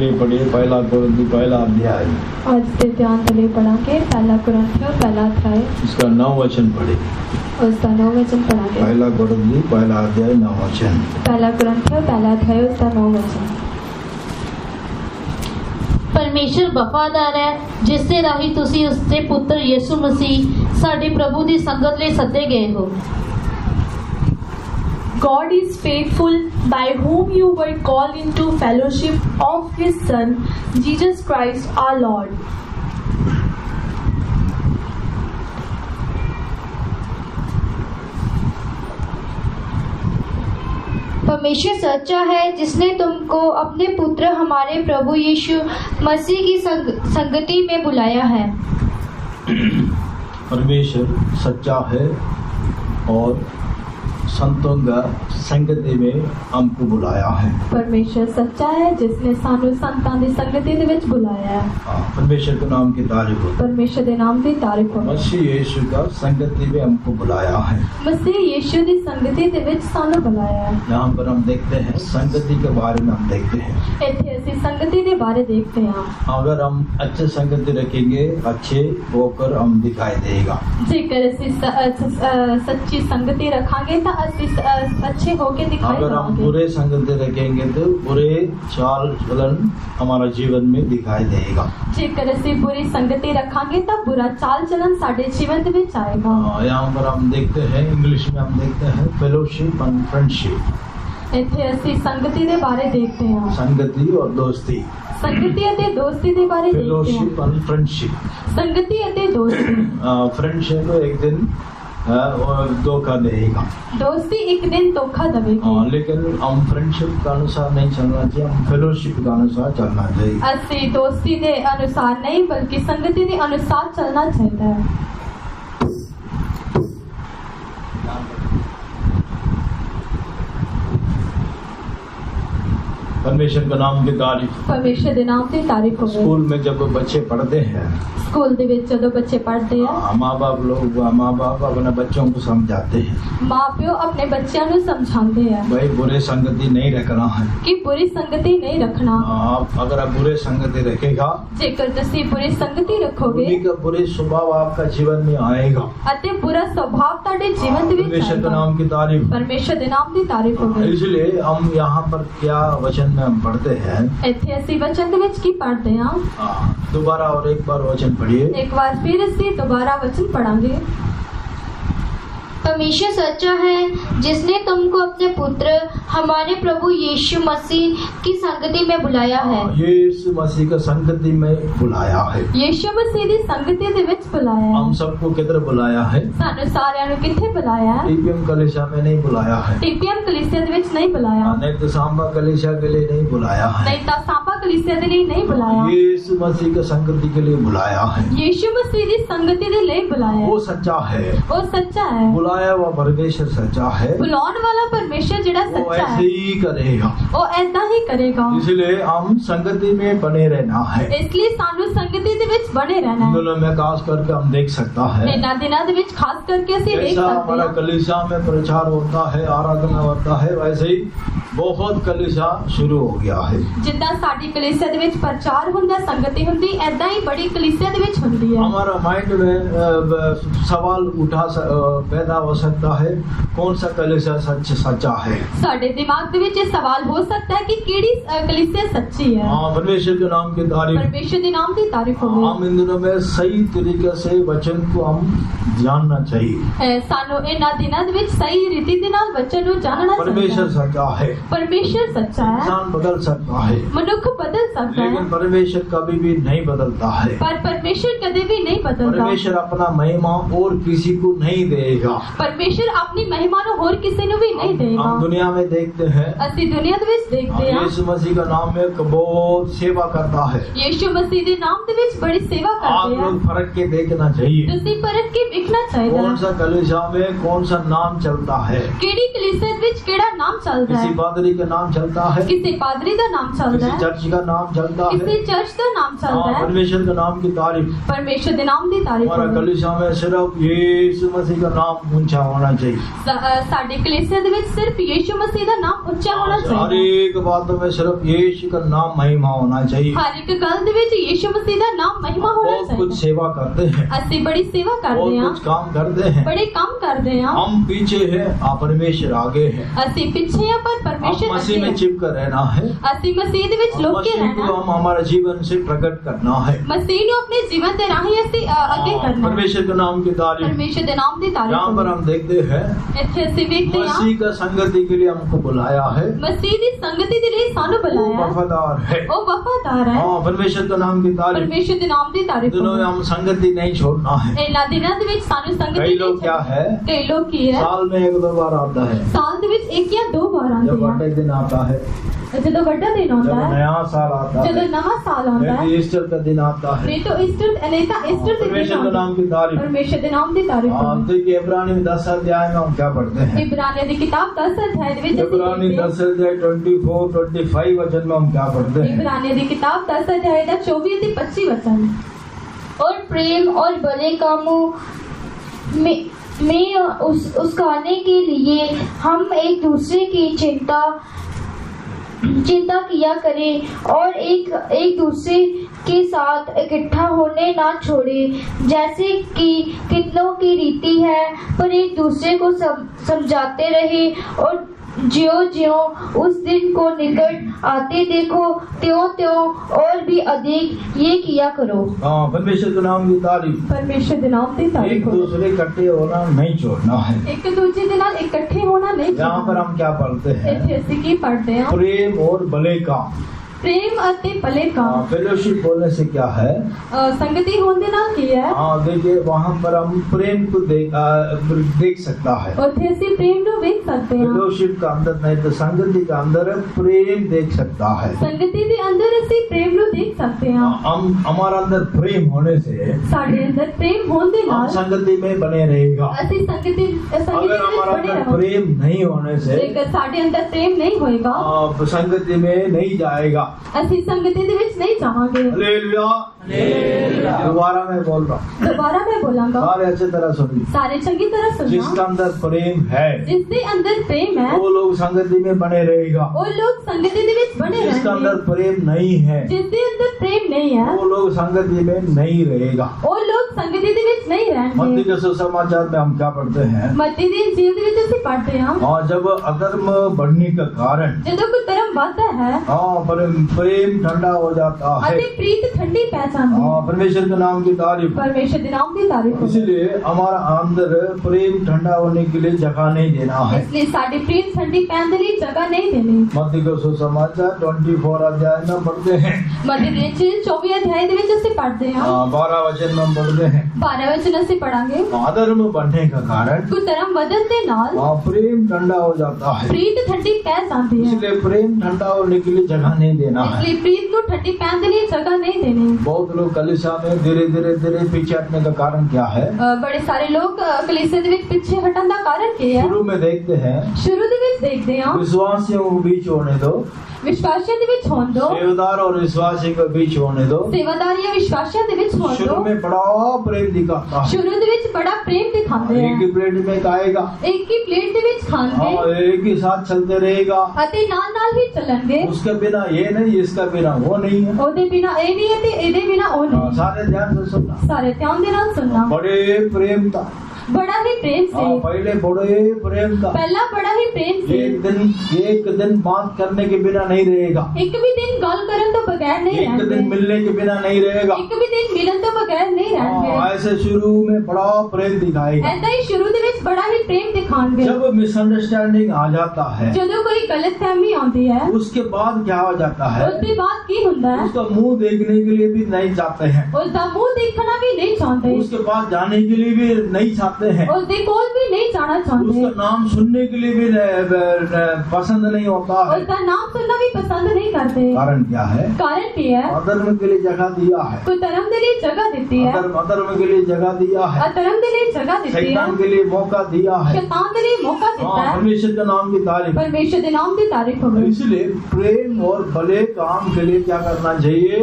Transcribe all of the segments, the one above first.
लिए पढ़िए पहला कुरिन्थियों पहला अध्याय। आज से ध्यान तले पढ़ांगे पहला कुरिन्थियों पहला अध्याय, इसका 9 वचन पढ़े। उसका 9 वचन पढ़ांगे। पहला कुरिन्थियों पहला अध्याय 9 वचन। पहला कुरिन्थियों पहला अध्याय उसका 9 वचन। परमेश्वर वफादार है जिससे राही तुसी उसके पुत्र यीशु मसीह साडे प्रभु दी संगत ले सदे गए हो। God is faithful, by whom you were called into fellowship of His Son, Jesus Christ our Lord. परमेश्वर सच्चा है जिसने तुमको अपने पुत्र हमारे प्रभु यीशु मसीह की संगति में बुलाया है। परमेश्वर सच्चा है और संतों का संगति में हमको बुलाया है। परमेश्वर सच्चा है जिसने सानू संतां दी संगति दे विच बुलाया है। परमेश्वर के नाम की तारीफ हो। परमेश्वर दे नाम दी तारीफ हो। मसीह यीशु का संगति में हमको बुलाया है। मसीह यीशु दी संगति दे विच सानू बुलाया है। यहाँ पर हम देखते हैं संगति के बारे में हम देखते हैं। इत्थे असीं संगति दे बारे देखते हैं। अगर हम अच्छे संगति रखेंगे अच्छे होकर हम दिखाई देगा। जेकर असीं सच्ची संगति रखांगे तो असीं अच्छे होके दिखाई अगर हम देंगे। बुरे संगति रखेंगे तो बुरे चाल चलन हमारा जीवन में दिखाई देगा। जेकर असीं बुरी संगति रखांगे तो बुरा चाल चलन साडे जीवन दे विच आएगा। यहाँ पर हम देखते हैं इंग्लिश में हम देखते हैं फेलोशिप एंड फ्रेंडशिप। इत्थे असीं संगति दे बारे देखते हैं। संगति और दोस्ती। संगति अते दोस्ती दे बारे देखते हैं। Fellowship and friendship. संगति अते दोस्ती। फ्रेंडशिप एक दिन धोखा देगा। दोस्ती एक दिन धोखा देगी। लेकिन हम फ्रेंडशिप के अनुसार नहीं चलना चाहिए, हम फेलोशिप के अनुसार चलना चाहिए। असी दोस्ती के अनुसार नहीं बल्कि संगति के अनुसार चलना चाहिए। परमेश्वर के नाम की तारीफ। परमेश्वर के नाम की तारीफ हो। स्कूल में जब बच्चे पढ़ते हैं, स्कूल दे विच जदों बच्चे पढ़ते हैं, माँ बाप अपने बच्चों को समझाते हैं। माँ प्यो अपने बच्चों को समझाते हैं भाई बुरे संगति नहीं रखना है कि बुरी संगति नहीं रखना। आप अगर आप बुरे संगति रखेगा जेकर तुसी बुरी संगति रखोगे उन्हीं का बुरे स्वभाव आपका जीवन में आएगा। अते बुरा स्वभाव ताड़े जीवन दे विच परमेश्वर के आएगा। नाम की तारीफ। परमेश्वर के नाम की तारीफ हो। इसलिए हम यहाँ पर क्या वचन में हम पढ़ते हैं, इत्थे असीं वचन दे विच की पढ़ते हैं। दोबारा और एक बार वचन पढ़िए। एक बार फिर असीं दोबारा वचन पढ़ांगे। परमेश्वर सच्चा है जिसने तुमको अपने पुत्र हमारे प्रभु यीशु मसीह की संगति में बुलाया है। यीशु मसीह का संगति में बुलाया है। यीशु मसीह दी संगति दे विच बुलाया है। हम सबको किधर बुलाया है? सानू सारिਆਂ ਨੂੰ किथे बुलाया है? टीपीएम कलीसिया में नहीं बुलाया है। टीपीएम कलीसिया दे विच नहीं बुलाया। नहीं तो सांबा कलीसिया के लिए नहीं बुलाया है। नहीं तो सांबा कलीसिया दे लिए नहीं बुलाया। यीशु मसीह का संगति के लिए बुलाया है। यीशु मसीह दी संगति दे लिए बुलाया। वो सच्चा है। वो सच्चा है। बुलाया हुआ परमेश्वर सच्चा है। बुलाने वाला परमेश्वर जिहड़ा वो सच्चा ऐसे है ही करेगा। वो ऐसा ही करेगा। इसलिए हम संगति में बने रहना है। इसलिए सानू संगति दे विच बने रहना है। दिनों में खास करके हम देख सकता है इन्हां दिनां दे विच खास करके ਅਸੀਂ देख जैसा सकते हमारा हैं कलीसिया में प्रचार होता है, आराधना होता है, वैसे ही बहुत कलीसिया शुरू हो गया है। जिद्दां साडी कलीसिया दे विच प्रचार हुंदा संगति हुंदी ऐदां ही बड़ी कलीसिया दे विच हुंदी है। हमारा माइंड में सवाल पैदा हो सकता है कौन सा कलीसिया सच्चा है। साडे दिमाग दे विच ये सवाल हो सकता है कि केड़ी कलीसिया सच्ची है। परमेश्वर के नाम की तारीफ। परमेश्वर के नाम की तारीफ हो। हम इन दिनों में सही तरीके से वचन को हम जानना चाहिए। सानू इन्हां दिनां दे विच सही रीति दे नाल वचन नूं जानना चाहिए। परमेश्वर सच्चा है। परमेश्वर सच्चा है। इंसान बदल सकता है, मनुष्य बदल सकता है, लेकिन परमेश्वर कभी भी नहीं बदलता है। पर परमेश्वर कभी भी नहीं बदलता। परमेश्वर अपना महिमा और किसी को नहीं देगा। परमेश्वर अपनी महिमा नूं होर किसी नूं भी नहीं देगा। हम दुनिया में देखते हैं, असी दुनिया दे विच देखते हैं यीशु मसीह का नाम में बहुत सेवा करता है। यीशु मसीह दे नाम दे विच बड़ी सेवा आप करते हैं। लोग फर्क के देखना चाहिए। तुसी परख के देखना चाहिए कौन सा कलीसिया में कौन सा नाम चलता है। केड़ी कलीसिया विच केड़ा नाम चलदा किसी है। पादरी का नाम चलता है, किसी पादरी दा नाम चलदा किसी है, चर्च का नाम नाम चलता है। इससे चर्च का नाम चलता है। परमेश्वर के नाम की तारीफ, परमेश्वर के नाम की तारीफ। हमारा कलीसिया में सिर्फ यीशु मसीह का नाम ऊंचा होना चाहिए। साडे कलीसिया दे विच सिर्फ यीशु मसीह का नाम ऊंचा होना हर चाहिए। एक बातों में सिर्फ यीशु का नाम महिमा होना चाहिए। हर एक गल दे विच यीशु मसीह का नाम महिमा होना बहुत कुछ चाहिए। सेवा करते हैं, ਅਸੀਂ बड़ी सेवा करते बहुत हैं, कुछ काम करते हैं। बड़े काम करते हैं। हम पीछे हैं, परमेश्वर आगे है। ਅਸੀਂ ਪਿੱਛੇ ਆ पर हम परमेश्वर मसीह ਅੱਗੇ में है। चिपकर रहना है। ਅਸੀਂ ਮਸੀਹ ਦੇ ਵਿੱਚ ਲੁਕ ਕੇ मसीह को ਰਹਿਣਾ। हम हमारे जीवन से प्रकट करना है। ਮਸੀਹ ਨੂੰ ਆਪਣੇ ਜੀਵਨ ਦੇ ਰਾਹੀਂ ਅਸੀਂ ਅੱਗੇ ਕਰਨਾ ਹੈ। परमेश्वर के नाम की तारीफ। परमेश्वर ਦੇ ਨਾਮ ਦੀ ਤਾਰੀਫ यहाँ पर ਕਰੋ। हम देखते हैं ਇੱਥੇ ਅਸੀਂ ਵੇਖਦੇ ਹਾਂ मसीह का संगति के लिए हमको बुलाया है। ਮਸੀਹ ਦੀ ਸੰਗਤੀ ਦੇ ਲਈ ਸਾਨੂੰ वो ਬੁਲਾਇਆ ਹੈ। वफादार है। ਉਹ ਵਫਾਦਾਰ ਹੈ। हाँ, परमेश्वर के नाम की तारीफ। परमेश्वर ਦੇ ਨਾਮ ਦੀ ਤਾਰੀਫ दिनों में ਕਰੋ। हम संगति नहीं छोड़ना है। ਇਹਨਾਂ ਦਿਨਾਂ ਦੇ ਵਿੱਚ ਸਾਨੂੰ ਸੰਗਤੀ कई लोग क्या है, ਕਈ ਲੋਕ ਕੀ ਹੈ साल में एक दो बार आता है। ਸਾਲ ਦੇ ਵਿੱਚ ਇੱਕ ਜਾਂ ਦੋ ਵਾਰ जब ਆਉਂਦੇ बड़े दिन आता है, ਆ। ਜਦੋਂ ਵੱਡਾ ਦਿਨ ਆਉਂਦਾ जब ਹੈ, नया साल आता ਜਦੋਂ है, ਨਵਾਂ ਸਾਲ ਆਉਂਦਾ नहीं ਹੈ, तो ईस्टर का दिन आता है। ਨਹੀਂ ਤਾਂ ਈਸਟਰ ਨਹੀਂ ਤਾਂ ਈਸਟਰ ਦੇ ਦਿਨ परमेश्वर के ਆਉਂਦਾ नाम की तारीफ। परमेश्वर ਦੇ ਨਾਮ ਦੀ ਤਾਰੀਫ हाँ, ਕਰੋ। देखिए इब्रानी 10 अध्याय में हम क्या पढ़ते हैं। इब्रानियों की किताब 10 अध्याय ਦੇ ਵਿੱਚ ਅਸੀਂ इब्रानी देखते हैं। 10 अध्याय 24, 25 वचन में हम क्या पढ़ते हैं। इब्रानियों की किताब 10 अध्याय ਦਾ 24 ਤੇ 25 वचन। और प्रेम और भले कामों में उसकाने के लिए हम एक दूसरे की चिंता किया करें और एक दूसरे के साथ इकट्ठा होने ना छोड़े, जैसे कि कितनों की रीति है, पर एक दूसरे को समझाते रहे और ज्यों उस दिन को निकट आते देखो त्यों और भी अधिक ये किया करो। हाँ, परमेश्वर के नाम की तारीफ। परमेश्वर ਦੇ ਨਾਮ ਦੀ एक ਤਾਰੀਫ ਕਰੋ। दूसरे इकट्ठे होना नहीं छोड़ना है। ਇੱਕ ਦੂਜੇ ਦੇ ਨਾਲ ਇਕੱਠੇ ਹੋਣਾ ਨਹੀਂ यहाँ पर ਚਾਹੀਦਾ। हम क्या पढ़ते हैं, ਇੱਥੇ ਅਸੀਂ ਕੀ ਪੜ੍ਹਦੇ ਹਾਂ? प्रेम और भले काम। प्रेम ਅਤੇ ਭਲੇ ਕੰਮ। फेलोशिप बोलने से क्या है, संगति होने ਦੇ ਨਾਲ ਕੀ ਹੈ? हाँ देखिए वहाँ पर हम प्रेम को देख सकता है। ਉੱਥੇ ਅਸੀਂ ਪ੍ਰੇਮ ਨੂੰ ਵੇਖ ਸਕਦੇ ਹਾਂ। फेलोशिप का अंदर नहीं तो संगति का अंदर प्रेम देख सकता है। ਸੰਗਤੀ ਦੇ ਅੰਦਰ ਅਸੀਂ ਪ੍ਰੇਮ ਨੂੰ ਦੇਖ ਸਕਦੇ ਹਾਂ। हम हमारा अंदर प्रेम होने से ਸਾਡੇ ਅੰਦਰ ਪ੍ਰੇਮ ਹੋਣ ਦੇ हम ਨਾਲ संगति में बने रहेगा। ਅਸੀਂ संगति अगर ਵਿੱਚ हमारा ਬਣੇ अंदर ਰਹਾਂਗੇ। प्रेम नहीं होने से ਜੇਕਰ ਸਾਡੇ ਅੰਦਰ ਪ੍ਰੇਮ ਨਹੀਂ ਹੋਏਗਾ, आप संगति में नहीं जाएगा। ਅਸੀਂ ਸੰਗਤੀ ਦੇ ਵਿੱਚ ਨਹੀਂ ਜਾਵਾਂਗੇ। हालेलुया। दोबारा मैं बोल रहा हूँ, ਦੁਬਾਰਾ ਮੈਂ ਬੋਲਾਂਗਾ, सारे अच्छी तरह सुनिए। ਸਾਰੇ ਚੰਗੀ ਤਰ੍ਹਾਂ जिसका ਸੁਣਨਾ। अंदर प्रेम है ਜਿਸ ਦੇ ਅੰਦਰ ਪ੍ਰੇਮ ਹੈ वो लोग संगति में बने रहेगा। ਉਹ ਲੋਕ ਸੰਗਤੀ ਦੇ ਵਿੱਚ ਬਣੇ जिसका अंदर ਰਹਿਣਗੇ। प्रेम नहीं है ਜਿਸ ਦੇ ਅੰਦਰ ਪ੍ਰੇਮ नहीं है वो लोग संगति में नहीं रहेगा। ਉਹ ਲੋਕ ਸੰਗਤੀ ਦੇ ਵਿੱਚ नहीं मत्ती ਰਹਿਣਗੇ। के सुसमाचार में हम क्या पढ़ते हैं, ਮੱਤੀ ਦੀ ਇੰਜੀਲ ਦੇ ਵਿੱਚ ਅਸੀਂ ਪੜ੍ਹਦੇ ਹਾਂ हाँ जब अधर्म बढ़ने का कारण, ਜਦੋਂ ਕੋਈ ਧਰਮ ਵੱਧਦਾ ਹੈ हाँ प्रेम ठंडा हो जाता है। ਅਤੇ ਪ੍ਰੀਤ ਠੰਡੀ ਪੈ ਜਾਂਦੀ हाँ, ਹੈ। परमेश्वर के नाम की तारीफ। परमेश्वर के नाम की तारीफ करो। इसलिए हमारा अंदर प्रेम ठंडा होने के लिए जगह नहीं देना है। इसलिए साड़ी प्रीत ठंडी पैन के लिए जगह नहीं देनी। मत्ती के सुसमाचार 24 अध्याय में पढ़ते हैं, मत्ती ਦੀ ਇੰਜੀਲ 24 ਅਧਿਆਇ ਦੇ ਵਿੱਚ ਅਸੀਂ ਪੜ੍ਹਦੇ ਹਾਂ। 12 वचन में हम पढ़ते हैं। 12 वचन ਅਸੀਂ ਪੜਾਂਗੇ। अधर्म बढ़ने का कारण ਕੋਈ ਧਰਮ ਵਧਣ ਦੇ ਨਾਲ प्रेम ठंडा हो जाता है। ਪ੍ਰੀਤ ਠੰਡੀ ਪੈ ਜਾਂਦੀ ਹੈ। इसलिए प्रेम ठंडा होने के लिए जगह नहीं देना है। इसलिए प्रीत ਨੂੰ ਠੰਡੀ ਪੈਨ ਦੇ ਲਈ जगह नहीं देनी। बहुत लोग कलीसिया में धीरे धीरे पीछे हटने का कारण क्या है, ਬੜੇ ਸਾਰੇ ਲੋਕ ਕਲੀਸਿया ਦੇ ਵਿੱਚ ਪਿੱਛੇ ਹਟਣ ਦਾ ਕਾਰਨ ਕੀ ਹੈ? शुरू में देखते हैं ਸ਼ੁਰੂ ਦੇ ਵਿੱਚ ਦੇਖਦੇ ਹਾਂ विश्वासियों के बीच होने दो, ਵਿਸ਼ਵਾਸੀਆਂ ਦੇ ਵਿੱਚ ਹੋਣ ਦੋ, सेवदार और विश्वासी के बीच होने दो। ਸੇਵਾਦਾਰੀਆਂ ਵਿਸ਼ਵਾਸੀਆਂ ਦੇ ਵਿੱਚ ਹੋਣ शुरू ਦੋ। में बड़ा प्रेम दिखाता है, ਸ਼ੁਰੂ ਦੇ ਵਿੱਚ ਬੜਾ ਪ੍ਰੇਮ ਦਿਖਾਉਂਦੇ एक ही ਆ। प्लेट में खाएगा, ਇੱਕ ਹੀ ਪਲੇਟ ਦੇ ਵਿੱਚ ਖਾਣਗੇ हाँ एक ही साथ चलते रहेगा। ਅਤੇ ਨਾਲ ਨਾਲ ਹੀ ਚੱਲਣਗੇ। उसके बिना ये नहीं, इसका बिना वो नहीं है। ਉਹਦੇ ਬਿਨਾ ਇਹ ਨਹੀਂ ਹੈ ਤੇ ਇਹਦੇ ਬਿਨਾ ਉਹ हाँ, ਨਹੀਂ। सारे ध्यान से सुनना। ਸਾਰੇ ਧਿਆਨ ਦੇ ਨਾਲ ਸੁਣਨਾ। बड़े प्रेम था, बड़ा ही प्रेम से हाँ, पहले बड़े प्रेम था। पहला बड़ा ही प्रेम से एक दिन बात करने के बिना नहीं रहेगा, एक भी दिन गल करन तो बगैर नहीं एक दिन रहते, मिलने के बिना नहीं रहेगा। एक भी दिन मिलन तो बगैर नहीं रहते। हाँ, ऐसे शुरू में बड़ा प्रेम दिखाएगा। ऐसा ही शुरू ਦੇ ਵਿੱਚ बड़ा ही प्रेम दिखाएंगे। जब मिसअंडरस्टैंडिंग आ जाता है, ਜਦੋਂ ਕੋਈ गलतफहमी आती है उसके बाद क्या हो जाता है, उसके बाद की ਹੁੰਦਾ है उसका मुंह देखने के लिए भी नहीं चाहते हैं, उसका मुंह देखना भी नहीं चाहते, उसके पास जाने के लिए भी नहीं चाहते हैं, उसके कोल भी नहीं जाना चाहते, उसका नाम सुनने के लिए भी पसंद नहीं होता है। उसका नाम सुनना भी पसंद नहीं करते। कारण क्या है, कारण क्या है? अधर्म के लिए जगह दिया है, कोई धर्म के लिए जगह देती है, अधर्म के लिए जगह दिया है, अधर्म के लिए जगह देती है, शैतान के लिए मौका मौका दिया है। शैतान ने मौका दिता हाँ, है। परमेश्वर के नाम की तारीफ। परमेश्वर के नाम की तारीफ होगी। इसलिए प्रेम और भले काम के लिए क्या करना चाहिए?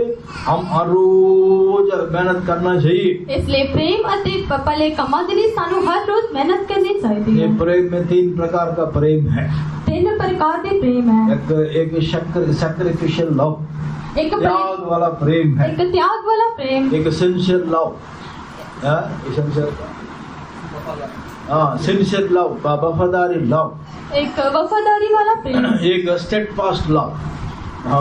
हम हर रोज मेहनत करना चाहिए। इसलिए प्रेम अति भले कमा के लिए सानू हर रोज मेहनत करनी चाहिए। ये प्रेम में 3 प्रकार का प्रेम है। 3 प्रकार के प्रेम है। एक सैक्रिफिशियल लव, एक त्याग वाला प्रेम है। एक त्याग वाला प्रेम, एक सिंसियर लव, सिंसियर लव, वफादारी लव, एक वफादारी वाला प्रेम, एक स्टेडफास्ट लव,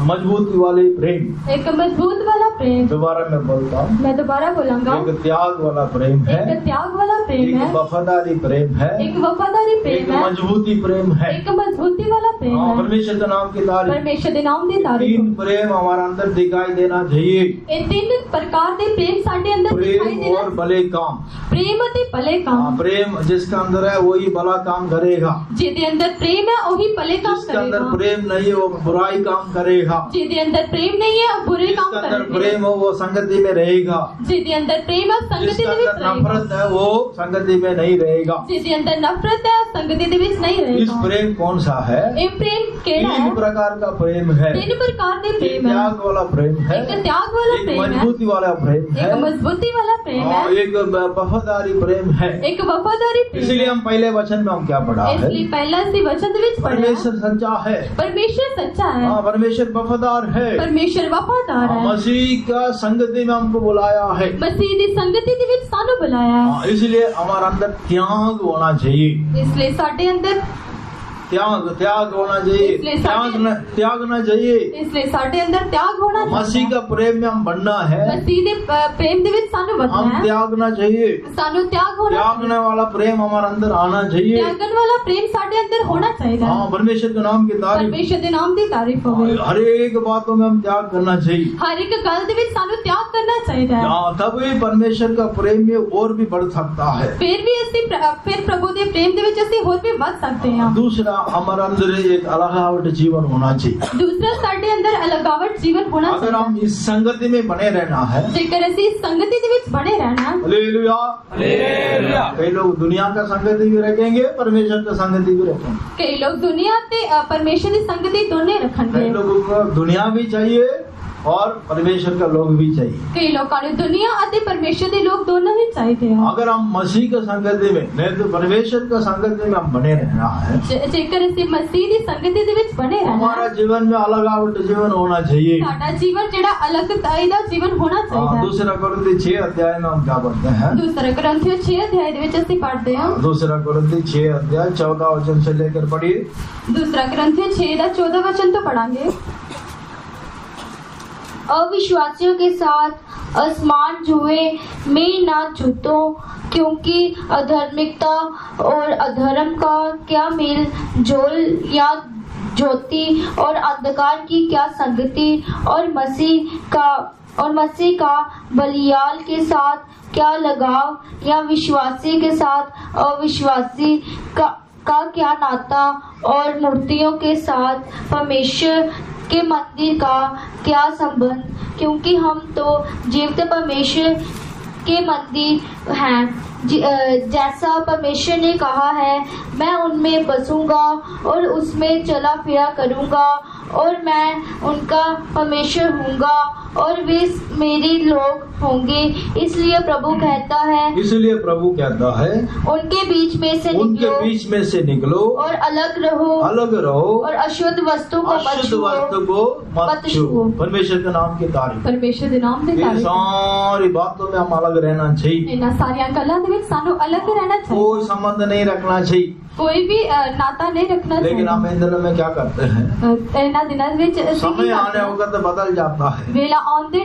मजबूती वाले प्रेम। एक मजबूत वाला प्रेम। दोबारा मैं बोलता हूँ, मैं दोबारा बोलूंगा। एक त्याग वाला प्रेम है, एक त्याग वाला प्रेम है, एक वफादारी प्रेम है, एक वफादारी एक प्रेम है, मजबूती प्रेम है। एक मजबूती वाला प्रेम है। परमेश्वर के नाम की तारीफ। परमेश्वर के नाम की तारीफ। 3 प्रेम हमारे अंदर दिखाई देना चाहिए। ये 3 प्रकार के प्रेम साडे अंदर दिखाई प्रेम देना। और भले काम। प्रेम अति भले काम। प्रेम जिसका अंदर है वही भला काम करेगा। जिहदे अंदर प्रेम है वही भले काम जिसके अंदर करेगा। प्रेम नहीं है वो बुराई काम करेगा। जिहदे अंदर प्रेम नहीं है बुरे काम जिसके अंदर करेगा। प्रेम हो वो संगति में रहेगा। जिहदे अंदर प्रेम है संगति जिसके दे विच अंदर रहेगा। नफरत है वो संगति में नहीं रहेगा। जिहदे अंदर नफरत है संगति दे विच नहीं इस रहेगा। प्रेम कौन सा है? ये प्रेम केड़ा 3 है? प्रकार का प्रेम है। 3 प्रकार के एक प्रेम है। त्याग वाला प्रेम है, एक त्याग वाला एक प्रेम है, मजबूती वाला प्रेम है, एक मजबूती वाला प्रेम और है, एक वफादारी प्रेम है। एक वफादारी प्रेम इसलिए है। हम पहले वचन में हम क्या पढ़ा है? इसलिए पहला सी वचन दे विच पढ़ा परमेश्वर सच्चा है। परमेश्वर सच्चा है। परमेश्वर वफादार है। परमेश्वर वफादार है। मसीह का संगति में हमको बुलाया है। मसीह दी संगति दे विच सानू बुलाया है। इसलिए हमारे अंदर त्याग होना चाहिए। इसलिए साडे अंदर त्याग होना चाहिए। इसलिए त्यागना चाहिए। इसलिए साडे अंदर त्याग होना मसीह का प्रेम में हम बनना है। मसीह दे प्रेम दे विच सानू हम बदलना है। त्यागना चाहिए। सानू त्याग होना त्यागने वाला प्रेम हमारे अंदर आना चाहिए। त्यागन वाला प्रेम साडे अंदर होना चाहिए। हाँ, परमेश्वर के नाम की तारीफ। परमेश्वर दे नाम दी तारीफ होवे। हर एक बातों में हम त्याग करना चाहिए। हर एक गल दे विच सानू त्याग करना चाहिए। तभी परमेश्वर का प्रेम में और भी बढ़ सकता है। फिर भी ਅਸੀਂ फिर प्रभु दे प्रेम दे विच ਅਸੀਂ ਹੋਰ भी ਵੱਧ सकते हैं। दूसरा हमारे अंदर एक अलगावट जीवन होना चाहिए। दूसरा साडे अंदर अलगावट जीवन होना अगर चाहिए। हम इस संगति में बने रहना है। जेकर ਅਸੀਂ संगति दे विच बने रहना है। हालेलुया। कई लोग दुनिया का संगति भी रखेंगे, परमेश्वर का संगति भी रखेंगे। कई लोग दुनिया ते परमेश्वर की संगति दोनों रखणगे। कई लोगों को दुनिया भी चाहिए और परमेश्वर का लोग भी चाहिए। कई लोगों ने दुनिया अते परमेश्वर के लोग दोनों ही चाहिए हैं। अगर हम मसीह का संगति में नहीं तो परमेश्वर का संगति में हम बने रहना है। जेकर ਅਸੀਂ मसीह की संगति दे विच बने रहना हमारा जीवन में अलगावट जीवन होना चाहिए। साडा जीवन जेड़ा अलगताई दा जीवन होना चाहिए। दूसरा कुरिन्थी 6 अध्याय में हम क्या पढ़ते हैं? दूसरा कुरिन्थियों 6 अध्याय दे विच ਅਸੀਂ पढ़ते हैं। दूसरा कुरिन्थी 6 अध्याय 14 वचन से लेकर पढ़िए। दूसरा कुरिन्थियों 6 दा 14 वचन तो पढ़ांगे। अविश्वासियों के साथ असमान जुए में ना जूतो, क्योंकि अधर्मिकता और अधर्म का क्या मेल जोल, या ज्योति और अंधकार की क्या संगति, और मसीह का बलियाल के साथ क्या लगाव, या विश्वासी के साथ अविश्वासी का क्या नाता, और मूर्तियों के साथ परमेश्वर के मंदिर का क्या संबंध, क्योंकि हम तो जीवित परमेश्वर के मंदिर हैं। जैसा परमेश्वर ने कहा है, मैं उनमें बसूंगा और उसमें चला फिरा करूंगा, और मैं उनका परमेश्वर हूँगा और वे मेरे लोग होंगे। इसलिए प्रभु कहता है उनके बीच में से निकलो और अलग रहो और अशुद्ध वस्तु को मत छुओ। परमेश्वर के नाम की तारीफ। परमेश्वर के नाम की तारीफ। सारी बातों में हम अलग रहना चाहिए। इन्हां सारियां गल्लां दे विच सानू अलग रहना चाहिए। कोई संबंध नहीं रखना चाहिए। कोई भी नाता नहीं रखना चाहिए। लेकिन हम इन दिनों में क्या करते हैं? इन्हां दिनां विच समय आने होगा तो बदल जाता है। वेला आउंदे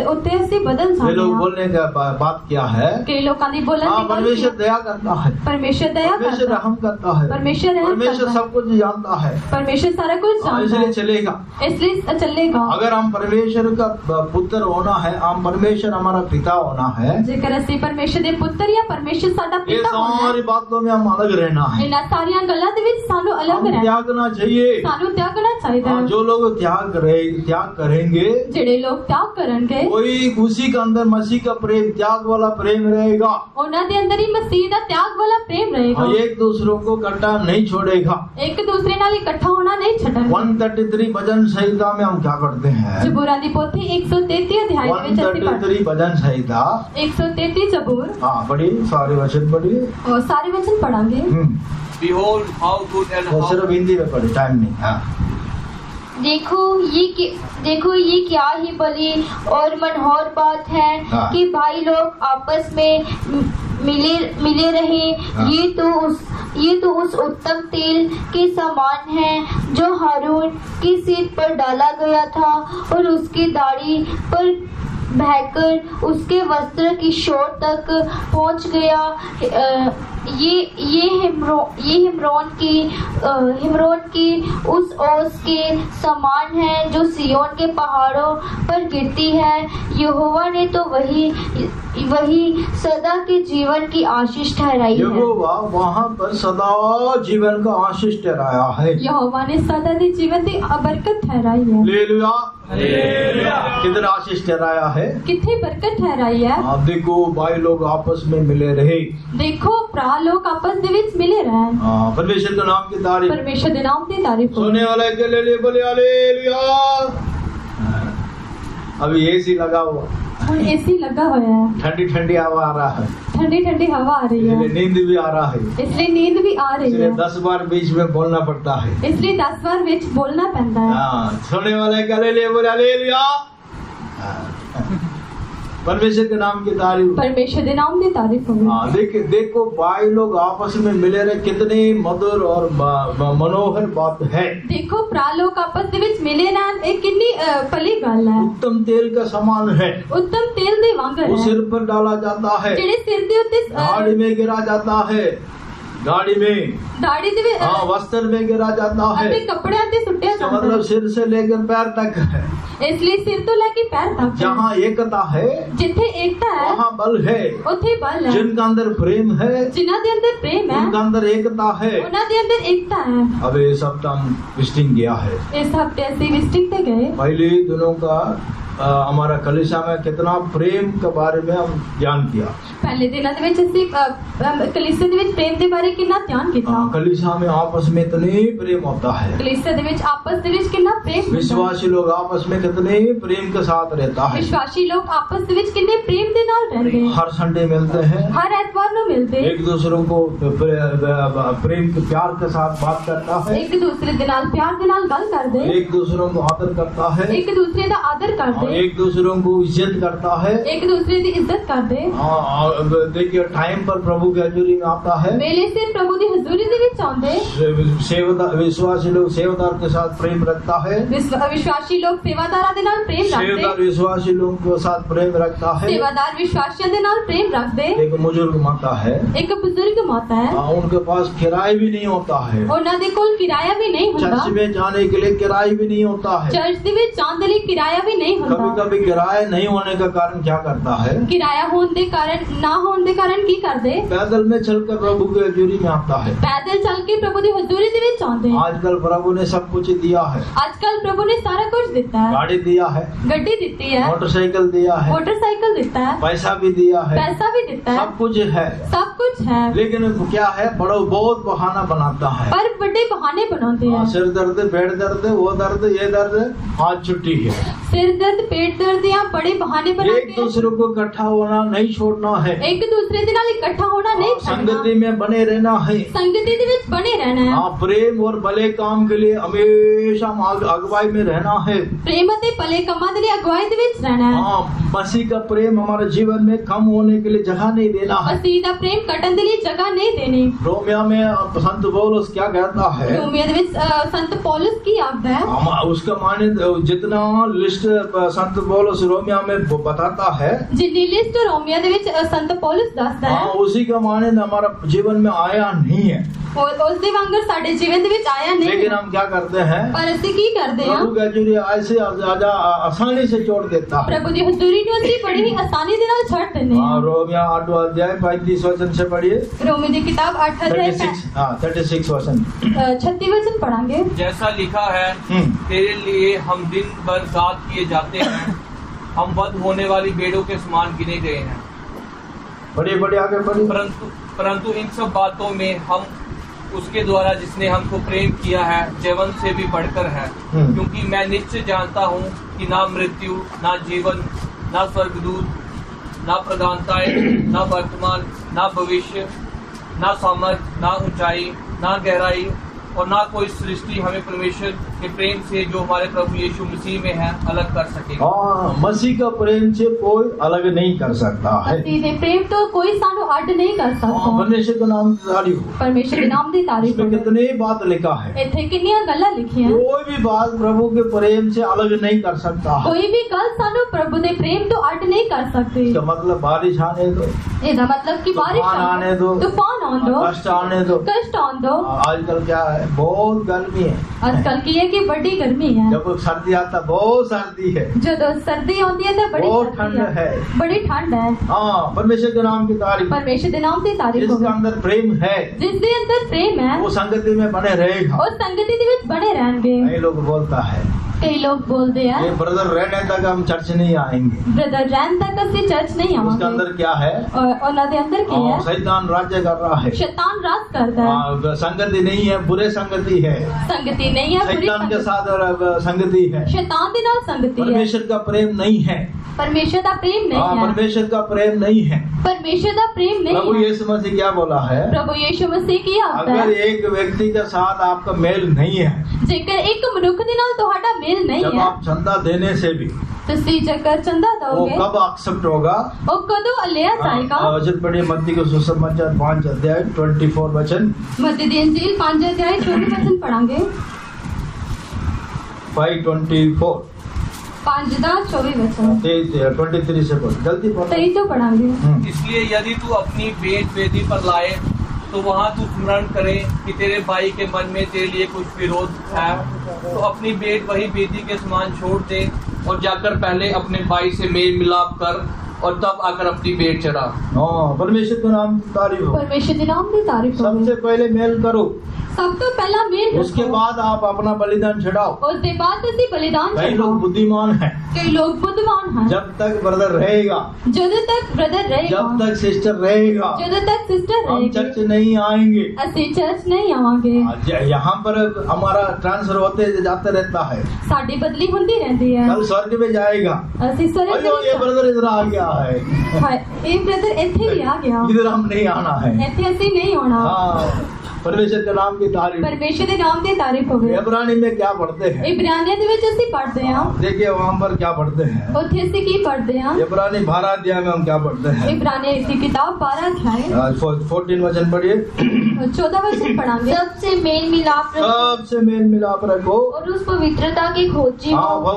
उत्ते ਅਸੀਂ बदल वे जाते लोग हैं। बोलने का बात क्या है? कई लोगों की बोलने की परमेश्वर दया करता है। परमेश्वर दया परमेश्वर करता है। रहम करता है। परमेश्वर सब कुछ जानता है। परमेश्वर सारा कुछ जानता इसलिए है। चलेगा। इसलिए चलेगा। अगर हम परमेश्वर का पुत्र होना है, हम परमेश्वर हमारा पिता होना है, जेकर ਅਸੀਂ परमेश्वर दे पुत्र या परमेश्वर साडा ये पिता होना है, सारी बातों में हम अलग रहना है। ਇਹਨਾਂ ਸਾਰੀਆਂ ਗੱਲਾਂ ਦੇ ਵਿੱਚ ਸਾਨੂੰ ਅਲੱਗ हम ਰਹਿਣਾ, त्यागना चाहिए। ਸਾਨੂੰ ਤਿਆਗਣਾ ਚਾਹੀਦਾ ਹੈ। जो लोग त्याग करेंगे ਜਿਹੜੇ ਲੋਕ ਤਿਆਗ ਕਰਨਗੇ कोई उसी के अंदर मसीह का प्रेम, त्याग वाला प्रेम रहेगा। ਉਹਨਾਂ ਦੇ ਅੰਦਰ ਹੀ ਮਸੀਹ ਦਾ ਤਿਆਗ ਵਾਲਾ ਪ੍ਰੇਮ ਰਹੇਗਾ। एक दूसरों को इकट्ठा नहीं छोड़ेगा। ਇੱਕ ਦੂਸਰੇ ਨਾਲ ਇਕੱਠਾ ਹੋਣਾ ਨਹੀਂ ਛੱਡਣਗੇ। 133 भजन संहिता में हम क्या करते हैं? ਜ਼ਬੂਰਾਂ ਦੀ ਪੋਥੀ 133 ਅਧਿਆਇ ਦੇ ਵਿੱਚ ਅਸੀਂ पढ़ते 133 भजन संहिता। 133 ਜ਼ਬੂਰ हाँ पढ़िए, सारे वचन पढ़िए। और सारे वचन पढ़ांगे। Behold how good and how सिर्फ हिंदी में पढ़े, टाइम नहीं। हाँ देखो ये क्या ही बड़ी और मनोहर बात है हाँ। कि भाई लोग आपस में मिले रहे। हाँ। ये तो उस उत्तम तेल के समान है जो हारून के सिर पर डाला गया था और उसकी दाढ़ी पर बहकर उसके वस्त्र की शोर तक पहुंच गया। ये हिमरोन की उस ओस के समान है जो सियोन के पहाड़ों पर गिरती है। यहोवा ने तो वही सदा के जीवन की आशीष ठहराई है। यहोवा वहाँ पर सदा जीवन का आशीष ठहराया है। यहोवा ने सदा दी जीवन दी बरकत ठहराई है। हालेलुया। किधर आशीष ठहराया है? कितनी बरकत ठहराई है। आप देखो भाई लोग आपस में मिले रहे। देखो भरा लोग आपस ਦੇ ਵਿੱਚ ਮਿਲੇ ਰਹਿਣ। परमेश्वर के नाम की तारीफ। परमेश्वर ਦੇ नाम ਦੀ तारीफ हो। सुनने वाले के लिए बोले हालेलुया। अभी एसी लगा हुआ, ਹੁਣ एसी लगा होया है, ठंडी ठंडी हवा आ रहा है, ठंडी ठंडी हवा आ रही है, इसलिए नींद भी आ रहा है, इसलिए नींद भी आ रही इसलिए है, 10 बार बीच में बोलना पड़ता है। इसलिए 10 बार ਵਿੱਚ बोलना ਪੈਂਦਾ है। हाँ, सुनने वाले के लिए बोले हालेलुया। परमेश्वर के नाम की तारीफ। परमेश्वर ਦੇ नाम ਦੀ तारीफ हो। हाँ, देखो भाई लोग आपस में मिले रहे, कितनी मधुर और मनोहर बात है। देखो भरा लोग आपस ਦੇ ਵਿੱਚ ਮਿਲੇ ਰਹਿਣ, ਇਹ ਕਿੰਨੀ ਭਲੀ ਗੱਲ ਹੈ। उत्तम तेल का समान है, उत्तम तेल ਦੇ ਵਾਂਗਰ वो ਹੈ, सिर पर डाला जाता है, ਜਿਹੜੇ ਸਿਰ ਦੇ ਉੱਤੇ गाड़ी में गिरा जाता है, गाड़ी में, ਦਾੜੀ ਦੇ ਵਿੱਚ हाँ वस्त्र में गिरा जाता है। ਅਤੇ ਕੱਪੜਿਆਂ ਤੇ ਸੁੱਟਿਆ इसका ਜਾਂਦਾ मतलब सिर से लेकर पैर तक है। ਹੈ। ਇਸ ਲਈ ਸਿਰ ਤੋਂ ਲੈ ਕੇ ਪੈਰ ਤੱਕ जहाँ एकता है ਜਿੱਥੇ ਏਕਤਾ ਹੈ वहाँ बल है। ਉੱਥੇ ਬਲ ਹੈ। जिनका अंदर प्रेम है ਜਿਨ੍ਹਾਂ ਦੇ ਅੰਦਰ ਪ੍ਰੇਮ ਹੈ उनका अंदर एकता है। ਉਹਨਾਂ ਦੇ ਅੰਦਰ ਏਕਤਾ ਹੈ। अब ये सब हम विजिटिंग गया है। इस हफ्ते ਅਸੀਂ विजिटिंग ਤੇ गए। पहले दिनों का हमारा कलीसिया में कितना प्रेम के बारे में हम ध्यान किया। ਪਹਿਲੇ ਦਿਨਾਂ ਦੇ ਵਿੱਚ ਅਸੀਂ ਕਲੀਸਿया ਦੇ ਵਿੱਚ ਪ੍ਰੇਮ ਦੇ ਬਾਰੇ ਕਿੰਨਾ ਧਿਆਨ ਕੀਤਾ। कलीसिया में आपस में इतने प्रेम होता है। ਕਲੀਸਿया ਦੇ ਵਿੱਚ ਆਪਸ ਦੇ ਵਿੱਚ ਕਿੰਨਾ ਪ੍ਰੇਮ ਹੁੰਦਾ ਹੈ। विश्वासी लोग आपस में कितने प्रेम के साथ रहता है। ਵਿਸ਼ਵਾਸੀ ਲੋਕ ਆਪਸ ਦੇ ਵਿੱਚ ਕਿੰਨੇ ਪ੍ਰੇਮ ਦੇ ਨਾਲ ਰਹਿੰਦੇ ਹਨ। हर संडे मिलते हैं, ਹਰ ਐਤਵਾਰ ਨੂੰ ਮਿਲਦੇ, एक दूसरों को प्रेम के प्यार के साथ बात करता है, ਇੱਕ ਦੂਸਰੇ ਦੇ ਨਾਲ ਪਿਆਰ ਦੇ ਨਾਲ ਗੱਲ ਕਰਦੇ, एक दूसरों को आदर करता है, ਇੱਕ ਦੂਸਰੇ ਦਾ ਆਦਰ और ਕਰਦੇ, एक दूसरों को इज्जत करता है। ਇੱਕ ਦੂਸਰੇ ਦੀ ਇੱਜ਼ਤ ਕਰਦੇ। देखिए टाइम पर प्रभु की हजूरी में आता है। ਵੇਲੇ ਸਿਰ ਪ੍ਰਭੂ ਦੀ ਹਜ਼ੂਰੀ ਦੇ ਵਿੱਚ ਆਉਂਦੇ। विश्वासी लोग सेवादार के साथ प्रेम रखता है। ਵਿਸ਼ਵਾਸੀ ਲੋਕ ਸੇਵਾਦਾਰਾਂ ਦੇ ਨਾਲ ਪ੍ਰੇਮ सेवादार ਰੱਖਦੇ, विश्वासी लोगों के साथ प्रेम रखता है। ਸੇਵਾਦਾਰ ਵਿਸ਼ਵਾਸੀਆਂ ਦੇ ਨਾਲ ਪ੍ਰੇਮ ਰੱਖਦੇ। एक बुजुर्ग माता है, ਇੱਕ ਬਜ਼ੁਰਗ ਮਾਤਾ ਹੈ, उनके पास किराया भी नहीं होता है। ਉਹਨਾਂ ਦੇ ਕੋਲ ਕਿਰਾਇਆ ਵੀ ਨਹੀਂ ਹੁੰਦਾ। चर्च में जाने के लिए किराया भी नहीं होता है। ਚਰਚ ਦੇ ਵਿੱਚ ਜਾਣ ਦੇ ਲਈ ਕਿਰਾਇਆ ਵੀ ਨਹੀਂ कभी ਹੁੰਦਾ। कभी किराया नहीं होने का कारण क्या करता है? ਕਿਰਾਇਆ ਹੋਣ ਦੇ ਕਾਰਨ ਨਾ ਹੋਣ ਦੇ ਕਾਰਨ ਕੀ ਕਰਦੇ? पैदल में चलकर प्रभु की हजूरी में आता है। ਪੈਦਲ ਚੱਲ ਕੇ ਪ੍ਰਭੂ ਦੀ ਹਜ਼ੂਰੀ ਦੇ ਵਿੱਚ ਆਉਂਦੇ। आजकल प्रभु ने सब कुछ दिया है। ਅੱਜ ਕੱਲ ਪ੍ਰਭੂ ਨੇ ਸਾਰਾ ਕੁਝ ਦਿੱਤਾ ਹੈ। गाड़ी दिया है, ਗੱਡੀ ਦਿੱਤੀ ਹੈ, मोटरसाइकिल दिया है, मोटरसाइकिल ਦਿੱਤਾ है, पैसा भी दिया है, पैसा भी ਦਿੱਤਾ है, सब कुछ है। सब कुछ है, लेकिन क्या है, बड़ा बहुत बहाना बनाता है। पर बड़े बहाने बनाते हैं। सिर दर्द, पेट दर्द, वो दर्द, ये दर्द, आज छुट्टी है। सिर दर्द, पेट दर्द या बड़े बहाने बनाते एक दूसरे को इकट्ठा होना नहीं छोड़ना है। एक दूसरे ਦੇ ਨਾਲ ਇਕੱਠਾ ਹੋਣਾ ਨਹੀਂ ਛੱਡਣਾ। संगति में बने रहना है। संगति ਦੇ ਵਿੱਚ बने रहना है। हाँ, प्रेम और भले काम के लिए हमेशा अगुवाई में रहना है। प्रेम ਅਤੇ ਭਲੇ ਕੰਮਾਂ ਦੇ ਲਈ ਅਗਵਾਈ ਦੇ ਵਿੱਚ ਰਹਿਣਾ ਹੈ। हाँ, मसीह का प्रेम हमारे जीवन में कम होने के लिए जगह नहीं देना है। ਮਸੀਹ ਦਾ ਪ੍ਰੇਮ ਘਟਣ ਦੇ ਲਈ ਜਗ੍ਹਾ ਨਹੀਂ ਦੇਣੀ। रोमिया में संत पौलुस क्या कहता है? रोमियो ਦੇ ਵਿੱਚ संत पौलुस की आज्ञा है। उसका माने जितना लिस्ट संत पौलुस रोमिया में बताता है, जिन्नी लिस्ट रोमियो ਦੇ ਵਿੱਚ संत पौलुस ਦੱਸਦਾ हाँ, है, उसी का माने हमारा जीवन में आया नहीं है। ਉਸ ਦੇ ਵਾਂਗਰ ਸਾਡੇ ਜੀਵਨ ਦੇ ਵਿੱਚ ਆਇਆ ਨਹੀਂ लेकिन हम क्या करते हैं, ਪਰ ਅਸੀਂ ਕੀ ਕਰਦੇ ਹਾਂ प्रभु की हजूरी ऐसे आसानी से छोड़ देता है। ਪ੍ਰਭੂ ਦੀ ਹਜ਼ੂਰੀ ਨੂੰ ਅਸੀਂ ਬੜੀ ਹੀ ਆਸਾਨੀ ਦੇ ਨਾਲ ਛੱਡ ਦਿੰਦੇ ਹਾਂ। रोमियो 8 अध्याय 35 वचन से पढ़िए। ਰੋਮੀ ਦੀ ਕਿਤਾਬ 8 ਅਧਿਆਇ 36 वचन 36 वचन पढ़ांगे। जैसा लिखा है, तेरे लिए हम दिन भर गाद किए जाते हैं, हम वध होने वाली भेड़ों के समान गिने गए हैं। बड़े बड़े आगे बढ़िए। परंतु इन सब बातों में हम उसके द्वारा जिसने हमको प्रेम किया है जीवन से भी बढ़कर है, क्योंकि मैं निश्चय जानता हूँ कि ना मृत्यु, ना जीवन, ना स्वर्गदूत, ना प्रधानताएं, ना वर्तमान, ना भविष्य, ना सामर्थ, ना ऊंचाई, ना गहराई और ना कोई सृष्टि हमें परमेश्वर के प्रेम से जो हमारे प्रभु यीशु मसीह में है अलग कर सकेगा। मसीह का प्रेम से कोई अलग नहीं कर सकता है। मसीह दे प्रेम तो कोई सानू अड नहीं कर सकता। परमेश्वर का नाम की तारीफ हो। परमेश्वर के नाम की तारीफ हो। कितने बात लिखा है, इथे कितनी गल्लां लिखियां। कोई भी बात प्रभु के प्रेम से अलग नहीं कर सकता है। कोई भी गल सानू प्रभु दे प्रेम तो अड नहीं कर सकती। इसका मतलब बारिश आने दो, ਇਹਦਾ मतलब कि बारिश आने दो, तूफान आने दो, कष्ट आने दो, कष्ट आने दो। आजकल क्या है, बहुत गर्मी है। आजकल की है कि बड़ी गर्मी है। जब सर्दी आता बहुत सर्दी है, जो सर्दी आती है तो बड़ी बहुत सर्दी ठंड है, बड़ी ठंड है। हाँ, परमेश्वर के नाम की तारीफ। परमेश्वर के नाम की तारीफ जिसके अंदर प्रेम है, जिसके अंदर प्रेम है, वो संगति में बने रहेगा। और संगति दे विच बने रहेंगे। कई लोग बोलता है, कई लोग बोलते हैं ये ब्रदर रहने तक हम चर्च नहीं आएंगे। ब्रदर रहने तक असली चर्च नहीं आएंगे। उसके अंदर क्या है, और उन्होंने दे अंदर क्या है, शैतान राज्य कर रहा है, शैतान राज करता है। संगति नहीं है, बुरे संगति है, संगति नहीं है, बुरी शैतान के संगति। साथ संगति है, शैतान के नाल संगति है। परमेश्वर का प्रेम नहीं है। परमेश्वर का प्रेम नहीं है। परमेश्वर का प्रेम नहीं है। परमेश्वर का प्रेम नहीं प्रभु है। यीशु मसीह क्या बोला है, प्रभु यीशु मसीह की आता अगर है, एक व्यक्ति के साथ आपका मेल नहीं है, जेकर एक मनुख दे नाल ਤੁਹਾਡਾ मेल नहीं जब है, आप चंदा देने से भी ਤੁਸੀਂ ਜੇਕਰ ਚੰਦਾ वो ਦੋਗੇ कब एक्सेप्ट होगा। ਉਹ कदों ਲਿਆ जाएगा। वचन पढ़िए, मत्ती को सुसमाचार 5 अध्याय 24 वचन। मत्ती दी इंजील 5 अध्याय 24 वचन पढ़ांगे। 5:24 5 दा 24 वचन 23 से पढ़, जल्दी पढ़ो। तई तो पढ़ांगे। इसलिए यदि तू अपनी भेंट वेदी पर लाए तो वहाँ तू स्मरण करे कि तेरे भाई के मन में तेरे लिए कुछ विरोध है, तो अपनी भेंट वही वेदी के समान छोड़ दे और जाकर पहले अपने भाई से मेल मिलाप कर और तब आकर अपनी भेंट चढ़ा। परमेश्वर के नाम की तारीफ हो। परमेश्वर के नाम की तारीफ हो। सबसे पहले मेल करो, सब तो पहला मेल उसके रखो। बाद आप अपना बलिदान चढ़ाओ। उसके बाद तुसी बलिदान कई चढ़ाओ। लोग बुद्धिमान हैं, कई लोग बुद्धिमान हैं। जब तक ब्रदर रहेगा, जब तक ब्रदर रहेगा, जब तक सिस्टर रहेगा, जब तक सिस्टर हम रहेगी, चर्च नहीं आएंगे। ਅਸੀਂ चर्च नहीं आवांगे। यहाँ पर हमारा ट्रांसफर होते जाते रहता है, साडी बदली होती रहती है। कल स्वर्ग में जाएगा, ਅਸੀਂ स्वर्ग अयो ये ब्रदर इधर आ गया है, ਇਹ ब्रदर ਇੱਥੇ ਹੀ ਆ ਗਿਆ, इधर हम नहीं आना है। ਇੱਥੇ ਅਸੀਂ नहीं होना। हाँ, परमेश्वर के नाम की तारीफ। परमेश्वर के नाम की तारीफ होवे। इब्रानी में क्या पढ़ते हैं, इब्रानियों ਦੇ ਵਿੱਚ ਅਸੀਂ ਪੜ੍ਹਦੇ ਹਾਂ। देखिए वहाँ पर क्या पढ़ते हैं, ਉੱਥੇ ਅਸੀਂ ਕੀ ਪੜ੍ਹਦੇ ਹਾਂ? इब्रानी 12 अध्याय में हम क्या पढ़ते हैं। इब्रानी की किताब 12 अध्याय 14 वचन पढ़िए। 14 वचन पढ़ांगे। सबसे मेल मिलाप रखो सबसे मेल मिलाप रखो और उस पवित्रता की खोजी हाँ, हो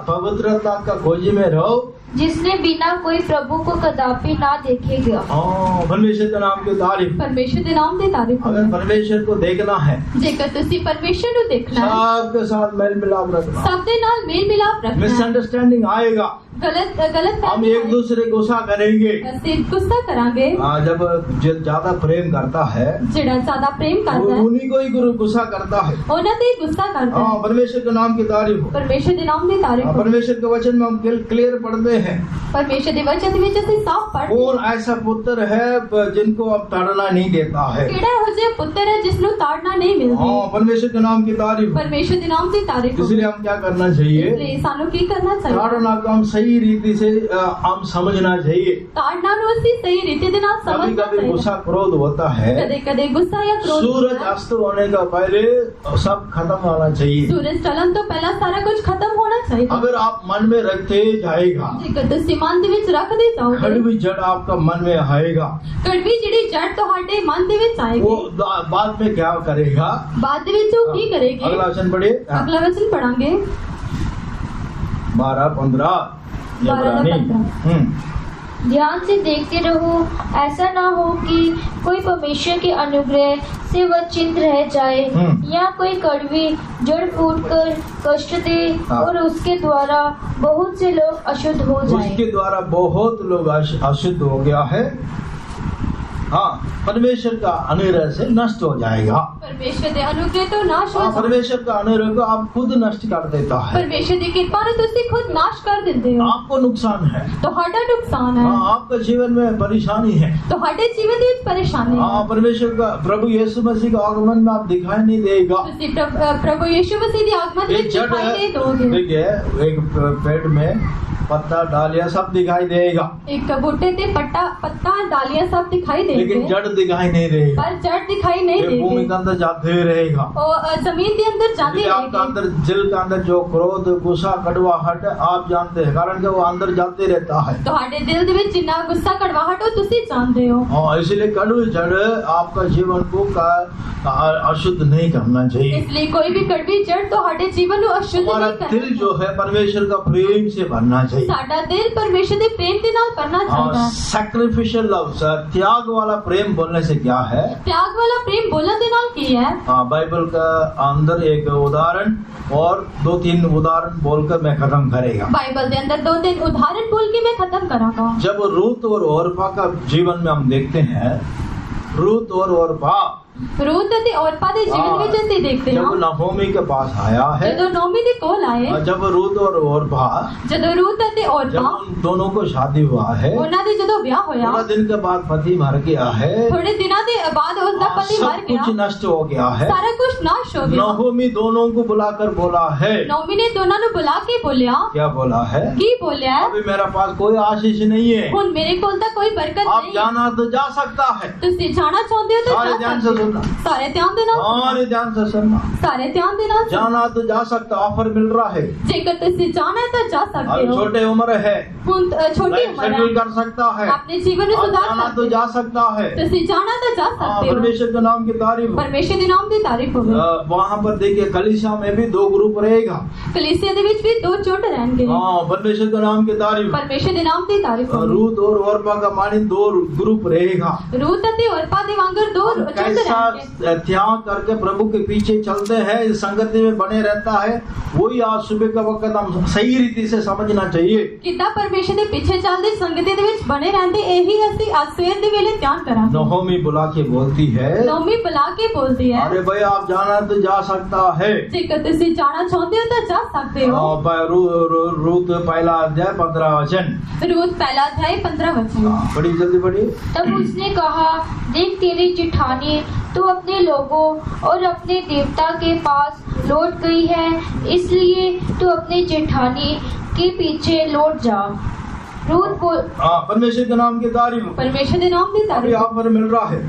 पवित्रता का खोजी में रहो, जिसने बिना कोई प्रभु को कदापि ना देखेगा। हाँ, परमेश्वर के नाम की तारीफ। परमेश्वर के नाम की तारीफ अगर होवे। परमेश्वर को देखना है, जेकर ਤੁਸੀਂ परमेश्वर ਨੂੰ देखना है, सबके साथ मेल मिलाप रखना। सब ਦੇ ਨਾਲ मेल मिलाप रखना है। मिसअंडरस्टैंडिंग आएगा, गलत हम एक दूसरे को गुस्सा करेंगे। ਅਸੀਂ गुस्सा करांगे। जब जो ज्यादा प्रेम करता है, ਜਿਹੜਾ ਜ਼ਿਆਦਾ प्रेम करता है उन्हीं को ही गुस्सा करता है। ਉਹਨਾਂ ਤੇ ਹੀ गुस्सा करता हाँ, है। परमेश्वर के नाम की तारीफ हो। परमेश्वर ਦੇ ਨਾਮ ਦੀ ਤਾਰੀਫ हाँ, हो। परमेश्वर के वचन में हम क्लियर पढ़ते हैं, परमेश्वर ਦੇ ਵਚਨ ਦੇ ਵਿੱਚ ਅਸੀਂ ਸਾਫ਼ ਪੜ੍ਹਦੇ कौन ऐसा पुत्र है जिनको अब ताड़ना नहीं देता है। ਕਿਹੜਾ ਇਹੋ ਜਿਹਾ ਪੁੱਤਰ ਹੈ ਜਿਸ ਨੂੰ ਤਾੜਨਾ ਨਹੀਂ ਮਿਲਦੀ। हाँ, परमेश्वर के नाम की तारीफ हो। परमेश्वर ਦੇ ਨਾਮ ਦੀ ਤਾਰੀਫ ਹੋ। इसलिए हम क्या करना चाहिए, इसलिए ਸਾਨੂੰ ਕੀ ਕਰਨਾ ਚਾਹੀਦਾ? ताड़ना को हम सही रीति से हम समझना चाहिए। ਤਾੜਨਾ ਨੂੰ ਅਸੀਂ ਸਹੀ ਰੀਤੀ ਦੇ ਨਾਲ कभी ਸਮਝਣਾ कभी ਚਾਹੀਦਾ। गुस्सा क्रोध होता है, कदे कदे गुस्सा या क्रोध सूरज होता है। अस्त होने का पहले सब खत्म होना चाहिए। सूरज चलन तो पहला सारा कुछ खत्म होना चाहिए। अगर आप मन में रखते जाएगा, जेकर ਤੁਸੀਂ ਮਨ ਦੇ ਵਿੱਚ ਰੱਖਦੇ ਜਾਓਗੇ, कड़वी जड़ आपका मन में आएगा, ਕੜਵੀ ਜਿਹੜੀ ਜੜ ਤੁਹਾਡੇ ਮਨ ਦੇ ਵਿੱਚ वो ਆਏਗੀ, बाद में क्या करेगा। ਬਾਅਦ ਦੇ ਵਿੱਚ ਉਹ ਕੀ ਕਰੇਗੀ? अगला वचन पढ़िए, ਅਗਲਾ ਵਚਨ ਪੜਾਂਗੇ 12-15 12 इब्रानी। ध्यान से देखते रहो, ऐसा ना हो कि कोई परमेश्वर के अनुग्रह से वंचित रह जाए या कोई कड़वी जड़ फूट कर कष्ट दे और उसके द्वारा बहुत से लोग अशुद्ध हो जाएं। उसके द्वारा बहुत लोग अशुद्ध हो गया है। हाँ, परमेश्वर का अनुग्रह से नष्ट हो जाएगा। परमेश्वर के अनुग्रह तो नाश हो जाए। परमेश्वर का अनुग्रह को आप खुद नष्ट कर देता है। परमेश्वर की कृपा ने तुसी खुद नाश कर देते हो। आपको नुकसान है, ਤੁਹਾਡਾ नुकसान है। हाँ, आपका जीवन में परेशानी है। ਤੁਹਾਡੇ ਜੀਵਨ ਦੀ ਵਿੱਚ परेशानी है। हाँ, परमेश्वर का प्रभु यीशु मसीह का आगमन में आप दिखाई नहीं देगा। ਤੁਸੀਂ प्रभु यीशु मसीह ਦੀ आगमन एक ਵਿੱਚ जड़ दिखाई है, नहीं दोगे। देखिए एक पेड़ में पत्ता डालियां सब दिखाई देगा, एक बूटे ते पत्ता डालियां सब दिखाई देंगे, लेकिन जड़ दिखाई नहीं देगी। पर जड़ दिखाई नहीं ये भूमि देगी। के अंदर जाते हुए रहेगा। और जमीन के अंदर जाते इसलिए आपका रहेगी। अंदर दिल के अंदर जो क्रोध गुस्सा कड़वाहट आप जानते हैं, कारण कि वो अंदर जाते रहता है। ਤੁਹਾਡੇ ਦਿਲ ਦੇ ਵਿੱਚ ਜਿੰਨਾ ਗੁੱਸਾ ਕੜਵਾਹਟ ਹੋ ਤੁਸੀਂ ਜਾਣਦੇ ਹੋ। हाँ, इसलिए कड़वी जड़ आपका जीवन को अशुद्ध नहीं करना चाहिए। इसलिए कोई भी कड़वी जड़ ਤੁਹਾਡੇ ਜੀਵਨ ਨੂੰ ਅਸ਼ੁੱਧ हमारा नहीं करना। दिल जो है परमेश्वर का प्रेम से भरना चाहिए। ਸਾਡਾ ਦਿਲ परमेश्वर ਦੇ प्रेम ਦੇ ਨਾਲ ਭਰਨਾ ਚਾਹੀਦਾ ਹੈ। सैक्रिफिशियल लव, त्याग वाला प्रेम बोलने से क्या है? त्याग वाला प्रेम बोलने ਦੇ ਨਾਲ ਕੀ है? हाँ, बाइबल का अंदर एक उदाहरण और 2-3 उदाहरण बोलकर मैं खत्म करेगा। बाइबल के अंदर 2-3 उदाहरण बोल के मैं खत्म करांगा। जब रूत और ओरपा का जीवन में हम देखते हैं, रूत और ओरपा रूत ਅਤੇ ਔਰਪਾ ਦੇ ਜੀਵਨ ਵਿੱਚ ਅਸੀਂ ਦੇਖਦੇ जब ਹਾਂ। नहोमी के पास आया है, ਜਦੋਂ ਨੋਮੀ ਦੇ ਕੋਲ ਆਏ, जब रूत और ओरपा, ਜਦੋਂ रूत ਅਤੇ जब ਔਰਪਾ उन दोनों को शादी हुआ है, ਉਹਨਾਂ ਦੇ ਜਦੋਂ ਵਿਆਹ ਹੋਇਆ, थोड़ा दिन के बाद पति मर गया है, ਥੋੜੇ ਦਿਨਾਂ ਦੇ ਬਾਅਦ ਉਸ ਦਾ ਪਤੀ ਮਰ सब ਗਿਆ, कुछ नष्ट हो गया है। ਸਾਰਾ ਕੁਝ ਨਾਸ਼ ਹੋ ਗਿਆ। नहोमी दोनों को बुलाकर बोला है, ਨੋਮੀ ਨੇ ਦੋਨਾਂ ਨੂੰ ਬੁਲਾ ਕੇ ਬੋਲਿਆ, क्या बोला है? ਕੀ ਬੋਲਿਆ? अभी मेरे पास कोई आशीष नहीं है, ਹੁਣ ਮੇਰੇ ਕੋਲ ਤਾਂ ਕੋਈ ਬਰਕਤ आप ਨਹੀਂ। जाना तो जा सकता है। ਤੁਸੀਂ ਜਾਣਾ ਚਾਹੁੰਦੇ ਹੋ ਤਾਂ सारे ਜਾ ध्यान से ਸਕਦੇ ਹੋ। सुनना, ਸਾਰੇ ਧਿਆਨ ਦੇ ਨਾਲ, सारे ध्यान से सुनना। ਸਾਰੇ ਧਿਆਨ ਦੇ ਨਾਲ। जाना तो जा सकता, ऑफर मिल रहा है। ਜੇਕਰ ਤੁਸੀਂ ਜਾਣਾ ਹੈ ਤਾਂ ਜਾ ਸਕਦੇ अभी ਹੋ। छोटे उम्र है, ਹੁਣ ਛੋਟੀ लाइफ ਉਮਰ सेटल ਹੈ, कर सकता है, ਆਪਣੇ ਜੀਵਨ ਨੂੰ आप ਸੁਧਾਰ जाना तो ਸਕਦੇ जा ਹੋ। सकता है। ਤੁਸੀਂ ਜਾਣਾ ਤਾਂ ਜਾ हाँ, ਸਕਦੇ ਹੋ। परमेश्वर के नाम की तारीफ। ਪਰਮੇਸ਼ਰ ਦੇ ਨਾਮ ਦੀ ਤਾਰੀਫ ਹੋਵੇ। वहाँ पर देखिए कलीसिया में भी 2 ग्रुप रहेगा। ਕਲੀਸਿया ਦੇ ਵਿੱਚ ਵੀ 2 ਝੁੰਡ ਰਹਿਣਗੇ। हाँ, परमेश्वर के नाम की तारीफ। ਪਰਮੇਸ਼ਰ ਦੇ ਨਾਮ ਦੀ ਤਾਰੀਫ ਹੋਵੇ। रूत और ओरपा का मानी 2 ग्रुप रहेगा। रूत ਅਤੇ ਔਰਪਾ ਦੇ ਵਾਂਗਰ 2 ਝੁੰਡ कैसा ਰਹਿਣਗੇ। त्याग करके प्रभु के पीछे चलते हैं, इस संगति में बने रहता है, वही आज सुबह का वक्त हम सही रीति से समझना चाहिए। ਕਿੱਦਾਂ ਪਰਮੇਸ਼ਰ ਦੇ ਪਿੱਛੇ ਚੱਲਦੇ ਸੰਗਤੀ ਦੇ ਵਿੱਚ ਬਣੇ ਰਹਿੰਦੇ, ਇਹੀ ਅਸੀਂ ਅੱਜ ਸਵੇਰ ਦੇ ਵੇਲੇ ਧਿਆਨ ਕਰਾਂਗੇ। नहोमी बुला के बोलती है, ਨੋਮੀ ਬੁਲਾ ਕੇ ਬੋਲਦੀ ਹੈ, अरे भाई आप जाना तो जा सकता है। ਜੇਕਰ ਤੁਸੀਂ ਜਾਣਾ ਚਾਹੁੰਦੇ ਹੋ ਤਾਂ ਜਾ ਸਕਦੇ ਹੋ। रूत पहला अध्याय 15 वचन। रूत पहला अध्याय 15 वचन। बड़ी जल्दी पढ़िए। तब उसने कहा, देख तेरी जेठानी तो अपने लोगों और अपने देवता के पास लौट गई है, इसलिए तू अपने जेठानी के पीछे लौट जा। रूत बोल, हाँ, परमेश्वर के नाम की तारीफ। परमेश्वर के नाम की अभी तारीफ। ऑफर मिल रहा है,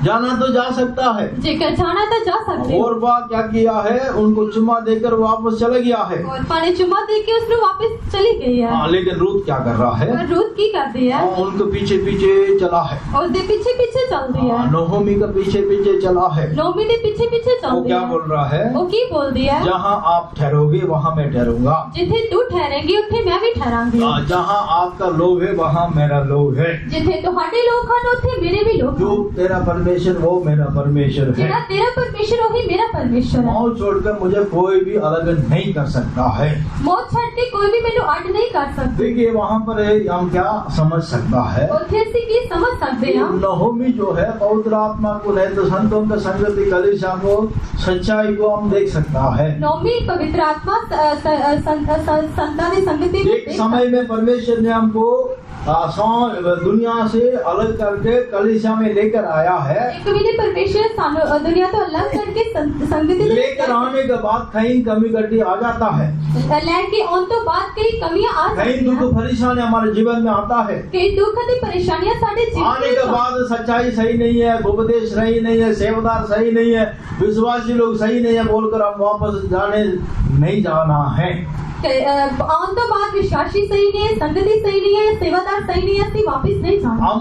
जाना तो जा सकता है। जेकर जाना तो जा सकते हो। और बात क्या किया है, उनको चुम्मा देकर वापस चला गया है। और पानी चुम्मा दे के उसने वापस चली गई है। हाँ, लेकिन रूत क्या कर रहा है? और रूत की कर दी है, हाँ, उनके पीछे पीछे चला है। और दे पीछे पीछे चल दी है। हाँ, नहोमी का पीछे पीछे चला है। नोमी ने पीछे पीछे चल वो दी क्या है। बोल रहा है? वो की बोल दिया है, जहाँ आप ठहरोगे वहाँ मैं ठहरूंगा। जिथे तू ठहरेगी उथे मैं भी ठहरांगी। हाँ, जहाँ आपका लोभ है वहाँ मेरा लोभ है। जिथे तुहाडे लोग हन उथे मेरे भी लोग जो हन। तेरा परमेश्वर वो मेरा परमेश्वर है। जेड़ा तेरा परमेश्वर वही मेरा परमेश्वर है। मौत छोड़कर मुझे कोई भी अलग नहीं कर सकता है। मौत छड़ के कोई भी मेनू अड नहीं कर सकते। देखिए वहाँ पर हम क्या समझ सकता है, उथे सी की समझ सकते हैं। नहोमी जो है पवित्र आत्मा को नहीं तो संतों का संगति कलीसिया को सच्चाई को हम देख सकता है। नौमी पवित्र आत्मा संतान संगति में एक समय में परमेश्वर ने हमको दुनिया से अलग करके कलीसिया में लेकर आया है। एक वेले परमेश्वर सानू दुनिया तो अलग करके संगति में लेकर आने के बाद कहीं कमी गड्डी आ जाता है, लैंड के ऑन तो बाद कई कमियां आ कहीं सकती दुख हैं। परेशानी हमारे जीवन में आता है। कई दुख और परेशानियां साडे जीवन आने के में बाद सच्चाई सही नहीं है, उपदेश सही नहीं है, सेवादार सही नहीं है, विश्वासी लोग सही नहीं है बोलकर हम वापस जाने नहीं जाना है। आउन तो बाद विश्वासी सही नहीं है, संगति सही नहीं है, सेवादार सही नहीं है, ਅਸੀਂ वापस नहीं जाना। हम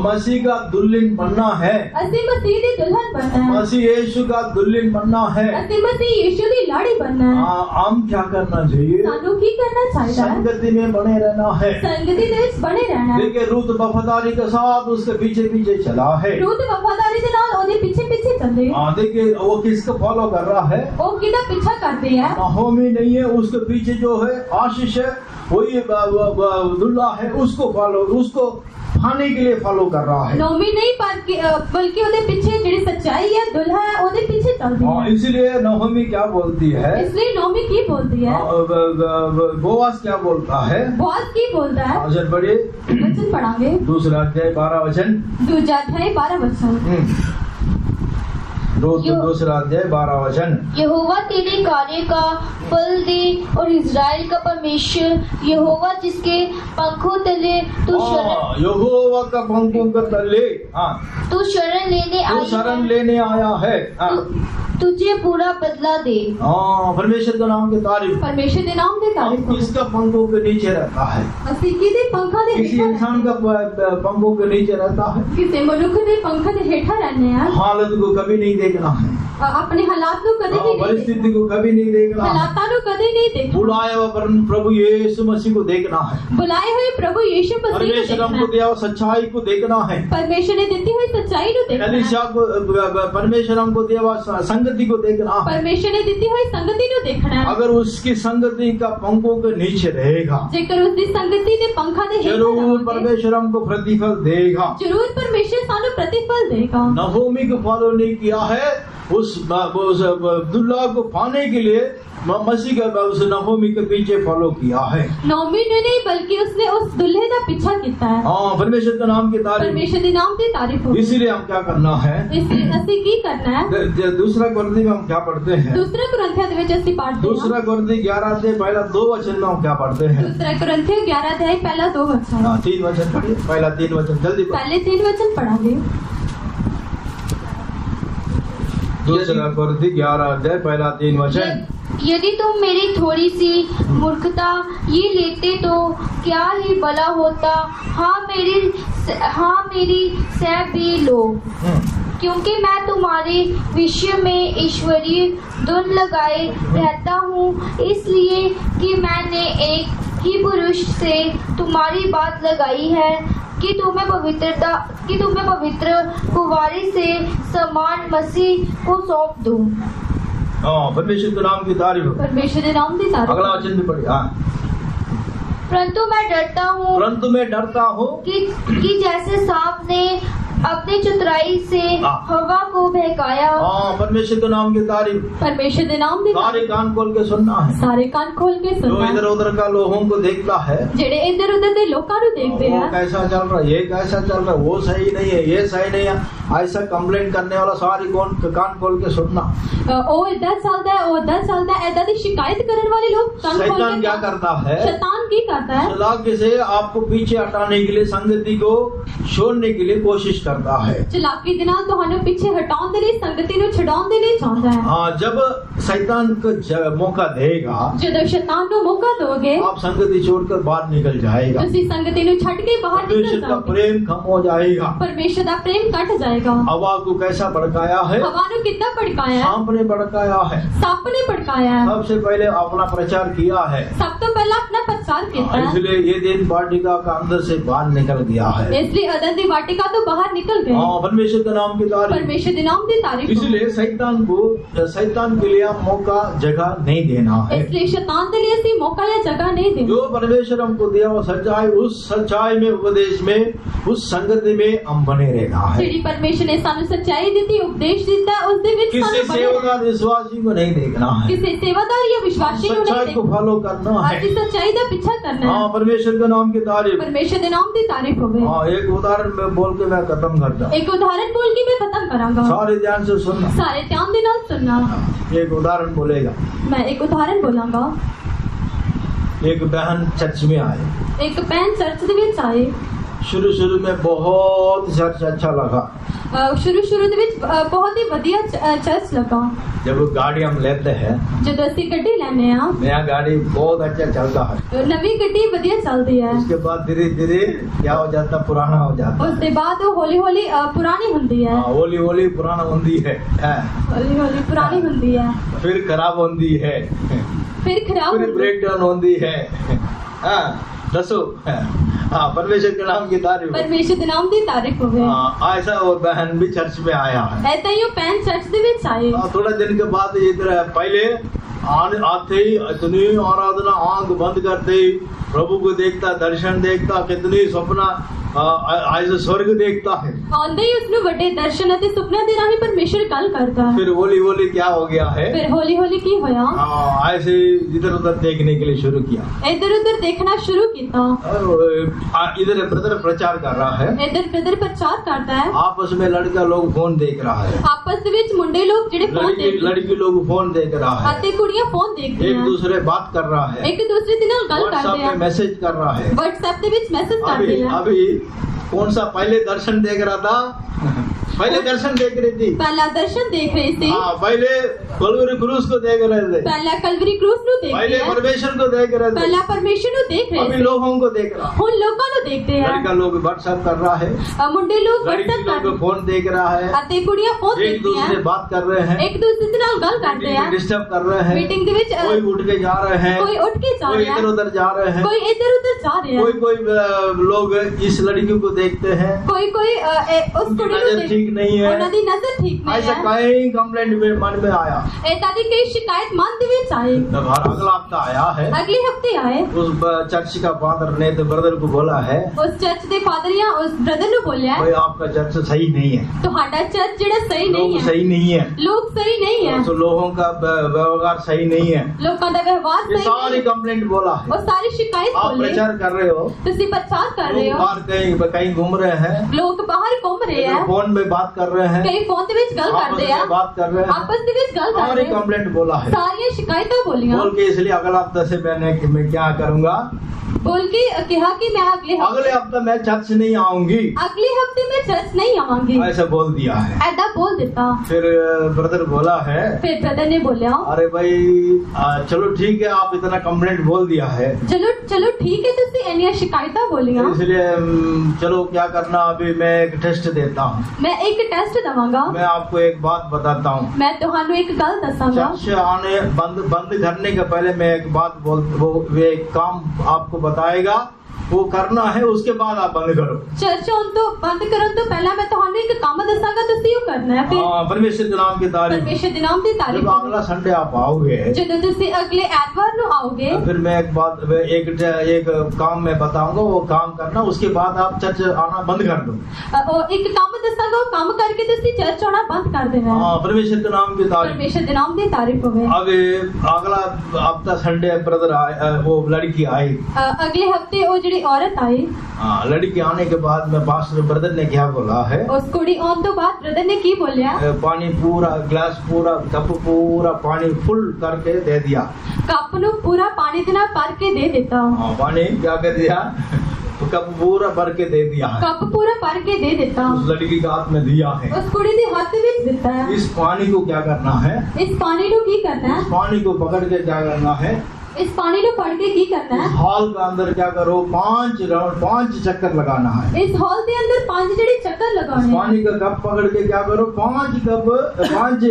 मसीह का दुल्हन बनना है, ਅਸੀਂ मसीह दी दुल्हन बनना है, मसीह यीशु का दुल्हन बनना है। ਅਸੀਂ मसीह यीशु दी लाड़ी बनना है। हम क्या करना चाहिए? ਸਾਨੂੰ ਕੀ करना चाहिए? संगति में बने रहना है। संगति दे विच बने रहना है। देखिए रूत वफादारी के साथ उसके पीछे पीछे चला है। रूत वफादारी दे नाल ओदे पीछे पीछे चलदे। देखिए वो किसको फॉलो कर रहा है? ओ किदा पीछा करदे है? नाहोमी नहीं है, उसके पीछे जो है आशीष है, वही दुल्हा है, उसको पाने के लिए फॉलो कर रहा है। नोमी नहीं बल्कि ओदे पीछे जेडी सच्चाई है, दुल्हा है, ओदे पीछे चलदी है। इसलिए नहोमी क्या बोलती है? इसलिए नोमी की बोलती है? बोआज क्या बोलता है? बोआज की बोलता है? वचन पढ़िए, वचन पढ़ांगे। दूसरा अध्याय 12 वचन। दूसरा अध्याय 12 वचन। दूसरा अध्याय 12 वचन। यहोवा तेरे कार्य का फल दे और इज़राइल का परमेश्वर यहोवा जिसके पंखों तले तू यहोवा का पंखों के तले तू शरण लेने आया है। तुझे पूरा बदला दे। परमेश्वर के नाम की तारीफ। परमेश्वर के नाम की तारीफ। किसका पंखों के नीचे रहता है? किसी इंसान का पंखों के नीचे रहता है। किसी मनुष्य ने पंखों के हेठा रहने हैं। हालत को कभी नहीं देखना है, अपने हालात को कभी नहीं, परिस्थिति को कभी नहीं देखना, हालातों को कभी नहीं देखना। बुलाए हुए प्रभु यीशु मसीह को देखना है। बुलाए हुए प्रभु यीशु मसीह को परमेश्वर हमको दिया हुआ सच्चाई को देखना है। परमेश्वर ने दी हुई सच्चाई को देखना है। परमेश्वर हमको दिया हुआ संगति को देखना है। परमेश्वर ने दी हुई संगति को देखना है। अगर उसकी संगति का पंखों के नीचे रहेगा, जेकर उसकी संगति ने पंखा दे जरूर परमेश्वर हमको प्रतिफल देगा। जरूर परमेश्वर सानू प्रतिफल देगा। नहोमी को फॉलो नहीं किया है, उस दुल्हा को पाने के लिए मसीह का उस नहोमी के पीछे फॉलो किया है। नहोमी ने नहीं बल्कि उसने उस दुल्हे का पीछा किया है। परमेश्वर के नाम की तारीफ। परमेश्वर के नाम की तारीफ हो। इसीलिए हम क्या करना है? असली की करना है? दूसरा कुरिन्थियों में हम क्या पढ़ते हैं? दूसरा कुरिन्थियों में जैसे पढ़ते हैं। दूसरा कुरिन्थियों 11 अध्याय पहला 2 वचन में हम क्या पढ़ते हैं? दूसरा कुरिन्थियों 11 अध्याय पहला 2 वचन। 3 वचन पढ़िए, पहला 3 वचन जल्दी पहले 3 वचन पढ़ांगे। दूसरा कुरिन्थियों 11 अध्याय पहला 3 वचन। यदि तुम मेरी थोड़ी सी मूर्खता ये लेते तो क्या ही भला होता। हाँ मेरी सह भी लो, क्योंकि मैं तुम्हारे विषय में ईश्वरीय धुन लगाए रहता हूँ, इसलिए कि मैंने एक ही पुरुष से तुम्हारी बात लगाई है कि तुम्हें पवित्र कुंवारी से समान मसीह को सौंप दूं। परमेश्वर के नाम की तारीफ। परमेश्वर के नाम की तारीफ। अगला वचन भी पढ़िए। परंतु मैं डरता हूँ कि जैसे सांप ने अपनी चतुराई से हवा को बहकाया। परमेश्वर के नाम की तारीफ। परमेश्वर के नाम की सारे कान खोल के सुनना है। सारे कान खोल के सुनना। जो इधर उधर का लोगों को देखता है, जेड़े इधर उधर के लोगों को देखते हैं, कैसा चल रहा है, ये कैसा चल रहा है, वो सही नहीं है, ये सही नहीं है, ऐसा कंप्लेंट करने वाला सारी कान खोल के सुनना। ओ इधर चलता है, वो उधर चलता है, ऐसा दी शिकायत करने वाले लोग शैतान क्या करता है? शैतान की करता है? चालाकी से आपको पीछे हटाने के लिए, संगति को छोड़ने के लिए कोशिश करता है। चालाकी के नाल तुहानू पीछे हटाउण दे लई, संगति नू छुड़ाउण दे लई चाहता है। जब शैतान को मौका देगा, जब शैतान को मौका दोगे, आप संगति छोड़कर बाहर निकल जाएगा। तुसी संगति नू छड़ के बाहर निकल जाओगे। परमेश्वर का प्रेम कम हो जाएगा। परमेश्वर का प्रेम कट जाएगा। हवा को कैसा भड़काया है? हवा नू कितना भड़काया है? सांप ने भड़काया है। सांप ने भड़काया है। सबसे पहले अपना प्रचार किया है। सब तो पहला अपना प्रचार किया है। इसलिए ये दिन वाटिका का अंदर से बाहर निकल गया है। इसलिए अदन दी वाटिका तो बाहर निकल गई। परमेश्वर के नाम की तारीफ। परमेश्वर के नाम की तारीफ। इसलिए शैतान के लिए मौका जगह नहीं देना है। इसलिए शैतान के लिए सी मौका या जगह नहीं देना। जो परमेश्वर हमको दिया वो सच्चाई, उस सच्चाई में, उपदेश में, उस संगति में हम बने रहना है। जेडी परमेश्वर ने सानू सच्चाई दी, उपदेश दिता, उस दे विच किसी सेवादार विश्वासी को नहीं देखना है। किसी सेवादार या विश्वासी को नहीं सच्चाई को फॉलो करना है। सच्चाई का पीछा करना है। परमेश्वर के नाम की तारीफ। परमेश्वर के नाम की तारीफ हो गई। एक उदाहरण में बोल के मैं खत्म करता हूँ। एक उदाहरण बोल के मैं खत्म करांगा। सारे ध्यान से सुनना। सारे ध्यान दे नाल सुनना। एक उदाहरण बोलेगा। मैं एक उदाहरण बोलांगा। एक बहन चर्च में आए। एक बहन चर्च दे विच आए। शुरू में बहुत चर्च अच्छा लगा। ਸ਼ੁਰੂ ਦੇ ਵਿੱਚ ਬਹੁਤ ਹੀ ਵਧੀਆ ਚਰਚ ਲੱਗਾ। जब गाड़ी हम लेते हैं, ਜਦੋਂ ਅਸੀਂ ਗੱਡੀ ਲੈਨੇ ਆ, नया गाड़ी बहुत अच्छा चलता है। ਨਵੀਂ ਗੱਡੀ ਵਧੀਆ ਚੱਲਦੀ ਹੈ। उसके बाद धीरे धीरे क्या हो जाता, पुराना हो जाता ਉਸ ਦੇ ਬਾਅਦ ਉਹ ਹੌਲੀ ਹੌਲੀ ਪੁਰਾਣੀ ਹੁੰਦੀ ਹੈ। हौली हौली पुराना होती है, ਹੌਲੀ ਹੌਲੀ ਪੁਰਾਣੀ ਹੁੰਦੀ ਹੈ। फिर खराब होती है, ਫਿਰ ਖਰਾਬ फिर ब्रेक डाउन होती है। हाँ, दसो। हाँ, परमेश्वर के नाम की तारीफ। ਪਰਮੇਸ਼ਰ ਦੇ ਨਾਮ ਦੀ ਤਾਰੀਫ ਹੋਵੇ। हाँ, ऐसा वो बहन भी चर्च में आया है। ਐਦਾਂ ਹੀ ਉਹ ਪੈਨ ਚਰਚ ਦੇ ਵਿੱਚ ਆਏ। थोड़ा दिन के बाद इधर पहले आते ही इतनी आराधना, आंख बंद करते ही प्रभु को देखता, दर्शन देखता, कितनी सपना ऐसे स्वर्ग देखता है। ਆਉਂਦੇ ਹੀ ਉਸਨੂੰ ਵੱਡੇ ਦਰਸ਼ਨ ਅਤੇ ਸੁਪਨਿਆਂ ਦੇ ਰਾਹੀਂ ਪਰਮੇਸ਼ਰ ਗੱਲ ਕਰਦਾ ਹੈ। फिर हौली हौली क्या हो गया है, ਫਿਰ ਹੌਲੀ ਹੌਲੀ ਕੀ ਹੋਇਆ, ऐसे इधर उधर देखने के लिए शुरू किया। ਇੱਧਰ ਉੱਧਰ ਦੇਖਣਾ ਸ਼ੁਰੂ ਕੀਤਾ। इधर ब्रदर प्रचार कर रहा है, ਇੱਧਰ ਬ੍ਰਦਰ ਪ੍ਰਚਾਰ ਕਰਦਾ ਹੈ। आपस में लड़का लोग फोन देख रहा है, ਆਪਸ ਦੇ ਵਿੱਚ ਮੁੰਡੇ ਲੋਕ ਜਿਹੜੇ ਫੋਨ ਦੇਖਦੇ लड़की लोग फोन देख रहा है, ਅਤੇ ਕੁੜੀਆਂ ਫੋਨ ਦੇਖਦੀਆਂ एक दूसरे बात कर रहा है, ਇੱਕ ਦੂਸਰੇ ਦੇ ਨਾਲ ਗੱਲ व्हाट्सएप ਕਰਦੇ ਆ, में मैसेज कर रहा है। WhatsApp ਦੇ ਵਿੱਚ ਮੈਸੇਜ ਕਰਦੇ ਆ। अभी कौन सा पहले दर्शन देख रहा था, पहले दर्शन देख रही थी। ਪਹਿਲਾ ਦਰਸ਼ਨ ਦੇਖ ਰਹੇ ਸੀ, हाँ, पहले कलवरी क्रूस को देख रहे थे, ਪਹਿਲਾ ਕਲਵਰੀ ਕ੍ਰੂਸ ਨੂੰ ਦੇਖ पहले ਰਹੇ ਆ, परमेश्वर को देख रहे थे, ਪਹਿਲਾ ਪਰਮੇਸ਼ਰ ਨੂੰ ਦੇਖ ਰਹੇ अभी ਸੀ, लोगों को देख रहा। ਹੁਣ ਲੋਕਾਂ ਨੂੰ ਦੇਖਦੇ ਆ। लड़का लोग व्हाट्सएप कर रहा है, ਮੁੰਡੇ ਲੋਕ लड़की WhatsApp लोग ਕਰਦੇ फोन देख रहा है, ਅਤੇ ਕੁੜੀਆਂ ਫੋਨ एक ਦੇਖਦੀਆਂ, दूसरे से बात कर रहे हैं, ਇੱਕ ਦੂਸਰੇ ਦੇ ਨਾਲ ਗੱਲ ਕਰਦੇ ਆ, डिस्टर्ब कर रहे हैं, ਮੀਟਿੰਗ ਦੇ ਵਿੱਚ कोई उठ के जा रहे हैं, ਕੋਈ ਉੱਠ ਕੇ ਜਾ कोई ਰਿਹਾ, इधर उधर जा रहे हैं, ਕੋਈ ਇੱਧਰ ਉੱਧਰ ਜਾ ਰਿਹਾ, कोई लोग इस लड़की को देखते हैं, ਕੋਈ ਉਸ उनकी ਕੁੜੀ नजर ਨੂੰ ठीक नहीं है। ਉਹਨਾਂ ਦੀ ਨਜ਼ਰ ਠੀਕ ਨਹੀਂ ऐसा ਹੈ। कई कंप्लेंट में मन में आया। ਏਦਾਂ ਦੀ ਕਈ ਸ਼ਿਕਾਇਤ ਮਨ ਦੇ ਵਿੱਚ ਆਈ। जब अगला हफ्ता आया है, ਅਗਲੇ ਹਫਤੇ ਆਏ, उस चर्च का फादर ने तो ब्रदर को बोला है, ਉਸ ਚਰਚ ਦੇ ਫਾਦਰ ਜਾਂ ਉਸ ਬ੍ਰਦਰ ਨੂੰ ਬੋਲਿਆ भाई आपका चर्च सही नहीं है, ਤੁਹਾਡਾ ਚਰਚ ਜਿਹੜਾ ਸਹੀ ਨਹੀਂ लोग ਹੈ, सही नहीं है, ਲੋਕ ਸਹੀ ਨਹੀਂ ਹੈ, तो लोगों का व्यवहार सही नहीं है। ਲੋਕਾਂ ਦਾ ਵਿਵਹਾਰ ये ਸਹੀ सारी ਨਹੀਂ ਹੈ। कंप्लेंट बोला है। ਉਹ ਸਾਰੀ ਸ਼ਿਕਾਇਤ आप ਬੋਲੇ। प्रचार कर रहे हो, ਤੁਸੀਂ ਪ੍ਰਚਾਰ ਕਰ ਰਹੇ लोग ਹੋ, बाहर कहीं कहीं घूम रहे हैं, ਲੋਕ ਬਾਹਰ ਘੁੰਮ ਰਹੇ ਆ, फोन में बात कर रहे हैं, ਕਈ ਫੋਨ ਦੇ ਵਿੱਚ ਗੱਲ आपस ਕਰਦੇ ਆ, में बात कर रहे हैं, ਆਪਸ ਦੇ ਵਿੱਚ ਗੱਲ सारी ਕਰਦੇ ਆ, कंप्लेंट बोला है। ਸਾਰੀਆਂ ਸ਼ਿਕਾਇਤਾਂ ਬੋਲੀਆਂ, बोल के इसलिए अगला हफ्ता से मैं क्या करूंगा, बोल के किहा कि मैं अगले हफ्ते मैं चर्च नहीं आऊंगी, अगले हफ्ते में चर्च नहीं आवांगी, ऐसा बोल दिया है। ऐसा बोल देता। फिर ब्रदर बोला है, फिर ब्रदर ने बोला, अरे भाई चलो ठीक है, आप इतना कंप्लेंट बोल दिया है, चलो चलो ठीक है, तुसी इन्नियां शिकायतां बोलियां, इसलिए चलो क्या करना, अभी मैं एक टेस्ट देता हूँ, मैं एक टेस्ट दवांगा, मैं आपको एक बात बताता हूँ, मैं तुहानू एक गल दसांगा। चर्च आने बंद करने के पहले मैं एक बात वो एक काम आपको बताएगा, वो करना है, उसके बाद आप बंद करो। चर्च तो बंद करन तो पहला मैं तुहानू एक काम दसांगा, तुसी वो करना है। फिर परमेश्वर के नाम की तारीफ, परमेश्वर के नाम की तारीफ। जब अगला संडे आप आओगे, जब तुसी अगले एतवार नु आओगे, फिर मैं एक बात एक काम मैं बताऊंगा, वो काम करना, उसके बाद आप चर्च आना बंद कर दो। एक काम दसांगा, वो काम करके तुसी चर्च आना बंद कर देना है। परमेश्वर के नाम की तारीफ, परमेश्वर के नाम की तारीफ होवे। अब अगला हफ्ता संडे ब्रदर वो लड़की आई, अगले हफ्ते वो जी औरत आई, लड़की आने के बाद में पास्टर ब्रदर ने क्या बोला है, उस कुड़ी आने तो बाद ब्रदर ने की बोलिया, पानी पूरा ग्लास पूरा कप पूरा पानी फुल करके दे दिया, कप नु पूरा पानी देना भर के दे देता। पानी क्या कर दिया, कप पूरा भर के दे दिया, कप पूरा भर के दे देता, उस लड़की के हाथ में दिया है, उस कुड़ी दे हाथ में देता है। इस पानी को क्या करना है, इस पानी नु की करना है, इस पानी को पकड़ के क्या करना है, इस पानी नु पकड़ के की करना है, इस हॉल के अंदर क्या करो, 5 चक्कर लगाना है, इस हॉल के अंदर 5 जड़ी चक्कर लगाने हैं, पानी का कप पकड़ के क्या करो, 5